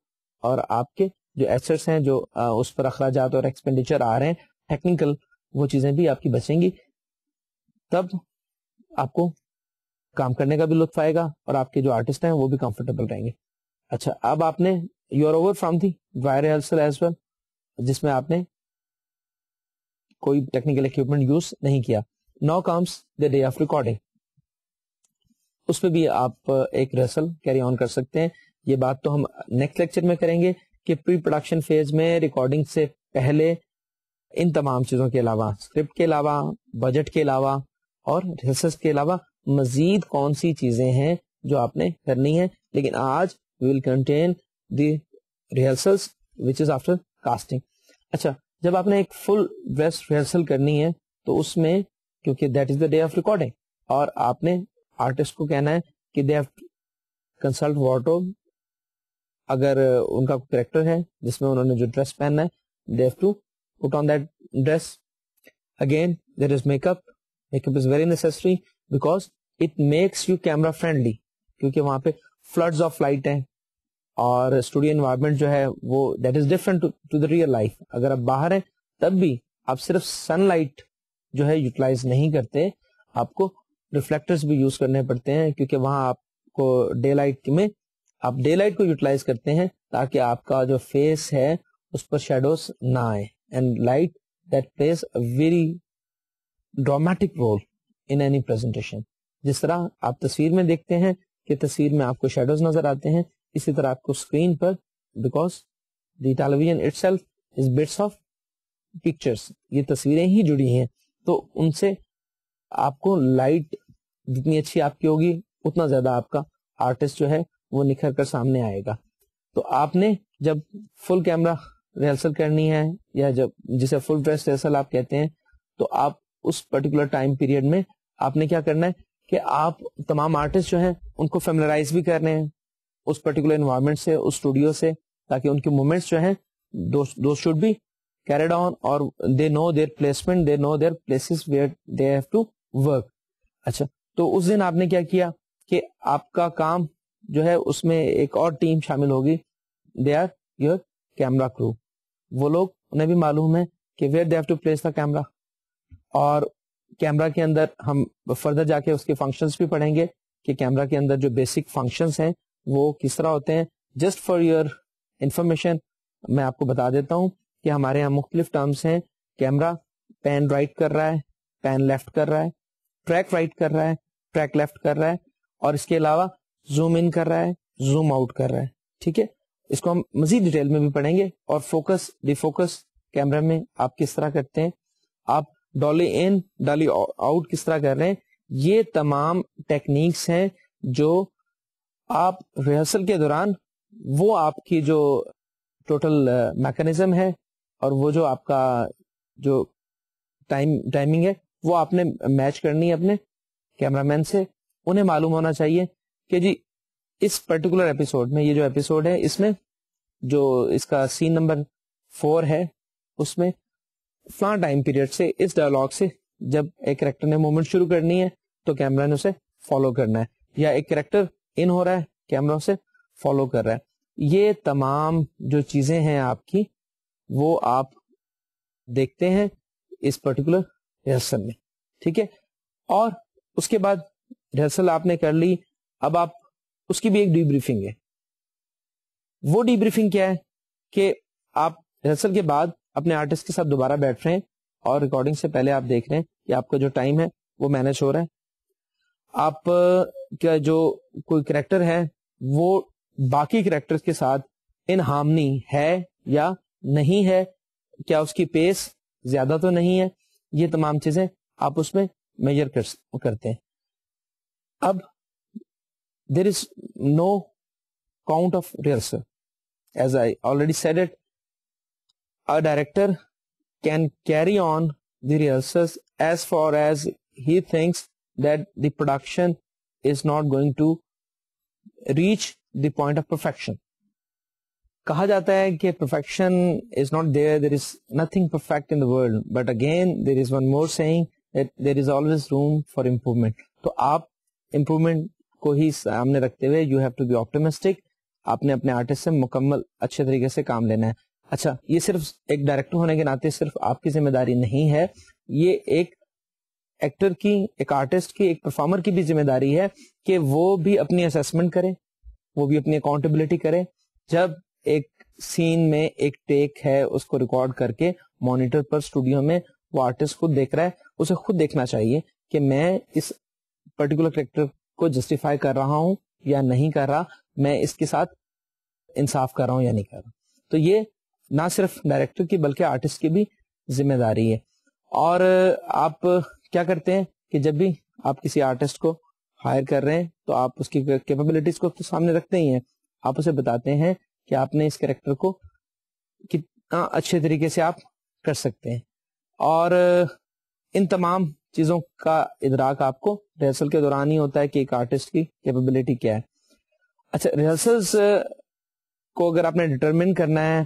اور آپ کے جو ایسٹس ہیں جو اس پر اخراجات اور ایکسپینڈیچر آ رہے ہیں ٹیکنیکل, وہ چیزیں بھی آپ کی بچیں گی. تب آپ کو کام کرنے کا بھی لطف آئے گا اور آپ کے جو آرٹسٹ ہیں وہ بھی کمفرٹیبل رہیں گے. اچھا, اب آپ نے you are over from the dry rehearsal as well, جس میں آپ نے کوئی ٹیکنیکل اکوپمنٹ یوز نہیں کیا. Now comes the day of recording. اس پہ بھی آپ ایک ریہرسل کیری آن کر سکتے ہیں. یہ بات تو ہم نیکسٹ لیکچر میں کریں گے کہ پری پروڈکشن فیز میں ریکارڈنگ سے پہلے ان تمام چیزوں کے علاوہ, اسکرپٹ کے علاوہ, بجٹ کے علاوہ اور ریہرسل کے علاوہ مزید کون سی چیزیں ہیں جو آپ نے کرنی ہے. لیکن آج we will continue the rehearsals which is after casting. اچھا, جب آپ نے ایک فل ڈریس ریہرسل کرنی ہے تو اس میں, کیونکہ that is the day of recording, اور آپ نے آرٹسٹ کو کہنا ہے کہ دے ہیو کنسلٹ وارڈروب. اگر ان کا کریکٹر ہے جس میں انہوں نے جو ڈریس پہننا ہے, they have to put on that dress. Again there is make up. Make up is very necessary because it makes you camera friendly, کیونکہ وہاں پہ فلڈز آف لائٹ ہیں اور اسٹوڈیو انوائرمنٹ جو ہے وہ that is different to the real life. اگر آپ باہر ہیں تب بھی آپ صرف سن لائٹ جو ہے یوٹیلائز نہیں کرتے, آپ کو ریفلیکٹرز بھی یوز کرنے پڑتے ہیں, کیونکہ وہاں آپ کو ڈے لائٹ میں آپ ڈے لائٹ کو یوٹیلائز کرتے ہیں تاکہ آپ کا جو فیس ہے اس پر شیڈوز نہ آئے. And light that plays a very dramatic role in any presentation. جس طرح آپ تصویر میں دیکھتے ہیں کہ تصویر میں آپ کو شیڈوز نظر آتے ہیں, اسی طرح آپ کو اسکرین پر, because the television itself is bits of pictures, یہ تصویریں ہی جڑی ہیں, تو ان سے آپ کو لائٹ جتنی اچھی آپ کی ہوگی اتنا زیادہ آپ کا آرٹسٹ جو ہے وہ نکھر کر سامنے آئے گا. تو آپ نے جب فل کیمرا ریہرسل کرنی ہے, یا جب جسے فل ڈریس ریہرسل آپ کہتے ہیں, تو آپ اس پرٹیکولر ٹائم پیریڈ میں آپ نے کیا کرنا ہے کہ آپ تمام آرٹسٹ جو ہیں ان کو فیملرائز بھی کرنے ہیں اس پرٹیکولر انوائرمنٹ سے, اس اسٹوڈیو سے, تاکہ ان کے موومنٹس جو ہیں دو شوڈ بی کیریڈ آن, اور they know their placement, they know their places where they have to work. اچھا, تو اس دن آپ نے کیا کیا کہ آپ کا کام جو ہے اس میں ایک اور ٹیم شامل ہوگی, دے آر یور کیمرا کرو. وہ لوگ, انہیں بھی معلوم ہے کہ where they have to place the camera, اور کیمرا کے اندر ہم فردر جا کے اس کے فنکشنز بھی پڑھیں گے کہ کیمرا کے اندر جو بیسک فنکشنز ہیں وہ کس طرح ہوتے ہیں. جسٹ فار یور انفارمیشن میں آپ کو بتا دیتا ہوں کہ ہمارے یہاں مختلف ٹرمز ہیں. کیمرا پین رائٹ کر رہا ہے, پین لیفٹ کر رہا ہے, ٹریک رائٹ کر رہا ہے, ٹریک لیفٹ کر رہا ہے, اور اس کے علاوہ زوم ان کر رہا ہے, زوم آؤٹ کر رہا ہے. ٹھیک ہے, اس کو ہم مزید ڈیٹیل میں بھی پڑھیں گے. اور فوکس ڈی فوکس کیمرا میں آپ کس طرح کرتے ہیں, آپ ڈالی ان ڈالی آؤٹ کس طرح کر رہے ہیں. یہ تمام ٹیکنیکس ہیں جو آپ ریہرسل کے دوران, وہ آپ کی جو ٹوٹل میکانزم ہے اور وہ جو آپ کا جو ٹائمنگ ہے وہ آپ نے میچ کرنی ہے اپنے کیمرہ مین سے. انہیں معلوم ہونا چاہیے کہ جی اس پرٹیکولر ایپیسوڈ میں, یہ جو ایپیسوڈ ہے اس میں جو اس کا سین نمبر 4 ہے, اس میں فلاں ٹائم پیریڈ سے اس ڈائلاگ سے جب ایک کریکٹر نے موومنٹ شروع کرنی ہے تو کیمرا نے اسے فالو کرنا ہے, یا ایک کریکٹر ان ہو رہا ہے کیمرا اسے فالو کر رہا ہے. یہ تمام جو چیزیں ہیں آپ کی وہ آپ دیکھتے ہیں اس پرٹیکولر ریہرسل میں, ٹھیک ہے. اور اس کے بعد ریہرسل آپ نے کر لی, اب آپ اس کی بھی ایک ڈی بریفنگ ہے. وہ ڈی بریفنگ کیا ہے کہ آپ ریہرسل کے بعد اپنے آرٹسٹ کے ساتھ دوبارہ بیٹھ رہے ہیں اور ریکارڈنگ سے پہلے آپ دیکھ رہے ہیں کہ آپ کا جو ٹائم ہے وہ مینج ہو رہا ہے, آپ کا جو کوئی کریکٹر ہے وہ باقی کریکٹر کے ساتھ ان ہارمنی ہے یا نہیں ہے, کیا اس کی پیس زیادہ تو نہیں ہے, یہ تمام چیزیں آپ اس میں میجر کرتے ہیں. اب دیر is know count of rehearsal. As I already said it, a director can carry on the rehearsals as far as he thinks that the production is not going to reach the point of perfection. کہا جاتا ہے کہ perfection is not there, there is nothing perfect in the world, but again there is one more saying that there is always room for improvement. تو آپ improvement کو ہی سامنے رکھتے ہوئے you have to be optimistic. آپ نے اپنے artist سے مکمل اچھے طریقے سے کام لینا ہے. اچھا, یہ صرف ایک ڈائریکٹر ہونے کے ناطے صرف آپ کی ذمہ داری نہیں ہے, یہ ایک ایکٹر کی, ایک آرٹسٹ کی, ایک پرفارمر کی بھی ذمہ داری ہے کہ وہ بھی اپنی اسیسمنٹ کرے, وہ بھی اپنی اکاؤنٹیبلٹی کرے. جب ایک سین میں ایک ٹیک ہے اس کو ریکارڈ کر کے مانیٹر پر اسٹوڈیو میں وہ آرٹسٹ خود دیکھ رہا ہے, اسے خود دیکھنا چاہیے کہ میں اس پرٹیکولر کریکٹر کو جسٹیفائی کر رہا ہوں یا نہیں کر رہا, میں اس کے ساتھ انصاف کر رہا ہوں یا نہیں کر رہا. تو یہ نہ صرف ڈائریکٹر کی بلکہ آرٹسٹ کی بھی ذمہ داری ہے. اور آپ کیا کرتے ہیں کہ جب بھی آپ کسی آرٹسٹ کو ہائر کر رہے ہیں تو آپ اس کی کیپیبلٹیز کو تو سامنے رکھتے ہی ہیں, آپ اسے بتاتے ہیں کہ آپ نے اس کریکٹر کو کتنا اچھے طریقے سے آپ کر سکتے ہیں. اور ان تمام چیزوں کا ادراک آپ کو ریہرسل کے دوران ہی ہوتا ہے کہ ایک آرٹسٹ کی کیپیبلٹی کیا ہے. اچھا, ریہرسلز کو اگر آپ نے ڈٹرمن کرنا ہے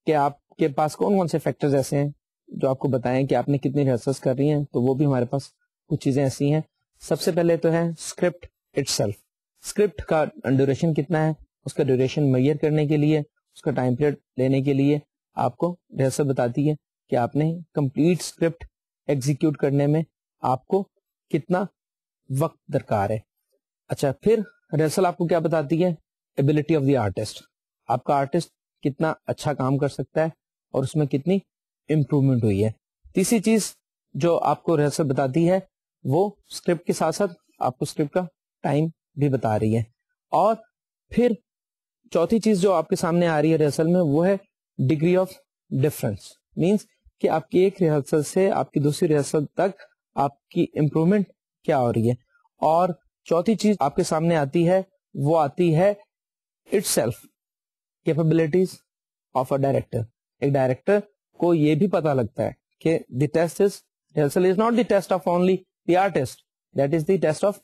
کہ آپ کے پاس کون کون سے فیکٹرز ایسے ہیں جو آپ کو بتائیں کہ آپ نے کتنی ریہرسلز کر رہی ہیں, تو وہ بھی ہمارے پاس کچھ چیزیں ایسی ہیں. سب سے پہلے تو ہے اسکرپٹ اٹ سیلف. اسکرپٹ کا ڈیوریشن کتنا ہے, اس کا ڈیوریشن میئر کرنے کے لیے, اس کا ٹائم پیریڈ لینے کے لیے آپ کو ریہرسل بتاتی ہے کہ آپ نے کمپلیٹ اسکرپٹ ایگزیکیوٹ کرنے میں آپ کو کتنا وقت درکار ہے. اچھا, پھر ریہرسل آپ کو کیا بتاتی ہے, ایبلٹی آف دی آرٹسٹ. آپ کا آرٹسٹ کتنا اچھا کام کر سکتا ہے اور اس میں کتنی امپروومنٹ ہوئی ہے. تیسری چیز جو آپ کو ریہرسل بتاتی ہے وہ اسکرپٹ کے ساتھ ساتھ آپ کو اسکرپٹ کا ٹائم بھی بتا رہی ہے. اور پھر چوتھی چیز جو آپ کے سامنے آ رہی ہے ریہرسل میں وہ ہے ڈگری آف ڈفرنس. مینس کہ آپ کی ایک ریہرسل سے آپ کی دوسری ریہرسل تک آپ کی امپروومنٹ کیا ہو رہی ہے. اور چوتھی چیز آپ کے سامنے آتی ہے وہ آتی ہے itself capabilities of a director. ایک ڈائریکٹر کو یہ بھی پتا لگتا ہے کہ the test is rehearsal is not the test of only the artist, that is the test of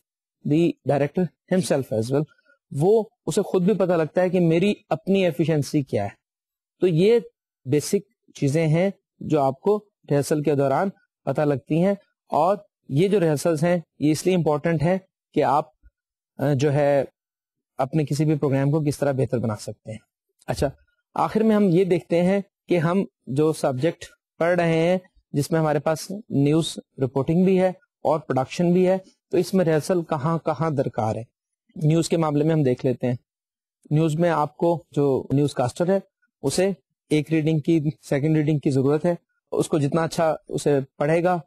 the director himself as well. وہ اسے خود بھی پتا لگتا ہے کہ میری اپنی ایفیشنسی کیا ہے. تو یہ بیسک چیزیں ہیں جو آپ کو ریہرسل کے دوران پتا لگتی ہیں. اور یہ جو ریہرسلز ہیں یہ اس لیے امپورٹنٹ ہے کہ آپ جو ہے اپنے کسی بھی پروگرام کو کس طرح بہتر بنا سکتے ہیں. اچھا, آخر میں ہم یہ دیکھتے ہیں کہ ہم جو سبجیکٹ پڑھ رہے ہیں جس میں ہمارے پاس نیوز رپورٹنگ بھی ہے اور پروڈکشن بھی ہے, تو اس میں ریہرسل کہاں کہاں درکار ہے. نیوز کے معاملے میں ہم دیکھ لیتے ہیں. نیوز میں آپ کو جو نیوز کاسٹر ہے اسے ایک ریڈنگ کی, سیکنڈ ریڈنگ کی ضرورت ہے. اس کو جتنا اچھا اسے پڑھے گا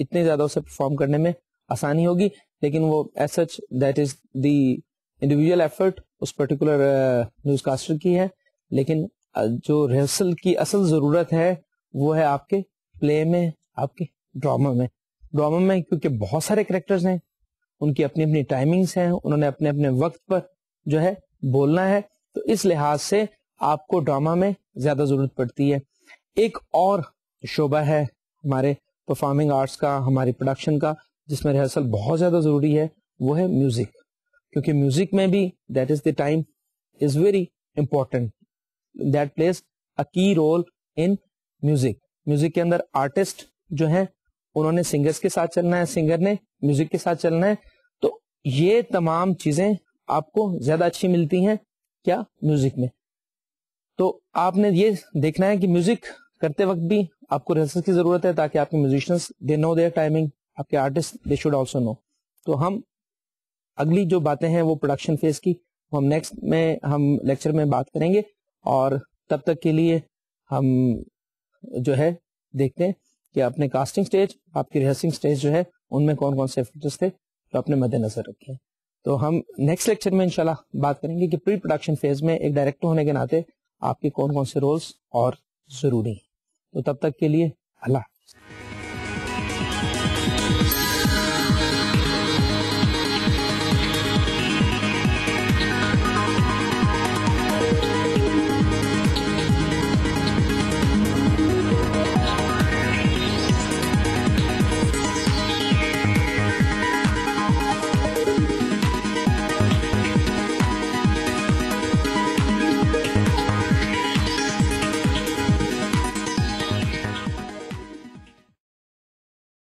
اتنے زیادہ اسے پرفارم کرنے میں آسانی ہوگی. لیکن وہ as such that is the individual effort اس پرٹیکولر نیوز کاسٹر کی ہے. لیکن جو ریہرسل کی اصل ضرورت ہے وہ ہے آپ کے پلے میں, آپ کے ڈراما میں. ڈراما میں کیونکہ بہت سارے کریکٹرز ہیں, ان کی اپنی اپنی ٹائمنگس ہیں, انہوں نے اپنے اپنے وقت پر جو ہے بولنا ہے. تو اس لحاظ سے آپ کو ڈراما میں زیادہ ضرورت پڑتی ہے. ایک اور شعبہ ہے ہمارے پرفارمنگ آرٹس کا, ہماری پروڈکشن کا, جس میں ریہرسل بہت زیادہ ضروری ہے, وہ ہے میوزک. کیونکہ میوزک میں بھی that is the time is very important, that plays اے کی رول ان میوزک. میوزک کے اندر آرٹسٹ جو ہیں انہوں نے سنگرز کے ساتھ چلنا ہے, سنگر نے میوزک کے ساتھ چلنا ہے. تو یہ تمام چیزیں آپ کو زیادہ اچھی ملتی ہیں کیا, میوزک میں. تو آپ نے یہ دیکھنا ہے کہ میوزک کرتے وقت بھی آپ کو ریہرسل کی ضرورت ہے تاکہ آپ کے musicians they know their timing, آپ کے artist they should also know. تو ہم اگلی جو باتیں ہیں وہ پروڈکشن فیز کی ہم نیکسٹ میں ہم لیکچر میں بات کریں گے, اور تب تک کے لیے ہم جو ہے دیکھتے ہیں کہ اپنے کاسٹنگ سٹیج, آپ کی ریہرسنگ سٹیج جو ہے ان میں کون کون سے فیکٹرز تھے جو اپنے مد نظر رکھے. تو ہم نیکسٹ لیکچر میں انشاءاللہ بات کریں گے کہ پری پروڈکشن فیز میں ایک ڈائریکٹر ہونے کے ناطے آپ کے کون کون سے رولز اور ضروری ہیں. تو تب تک کے لیے اللہ.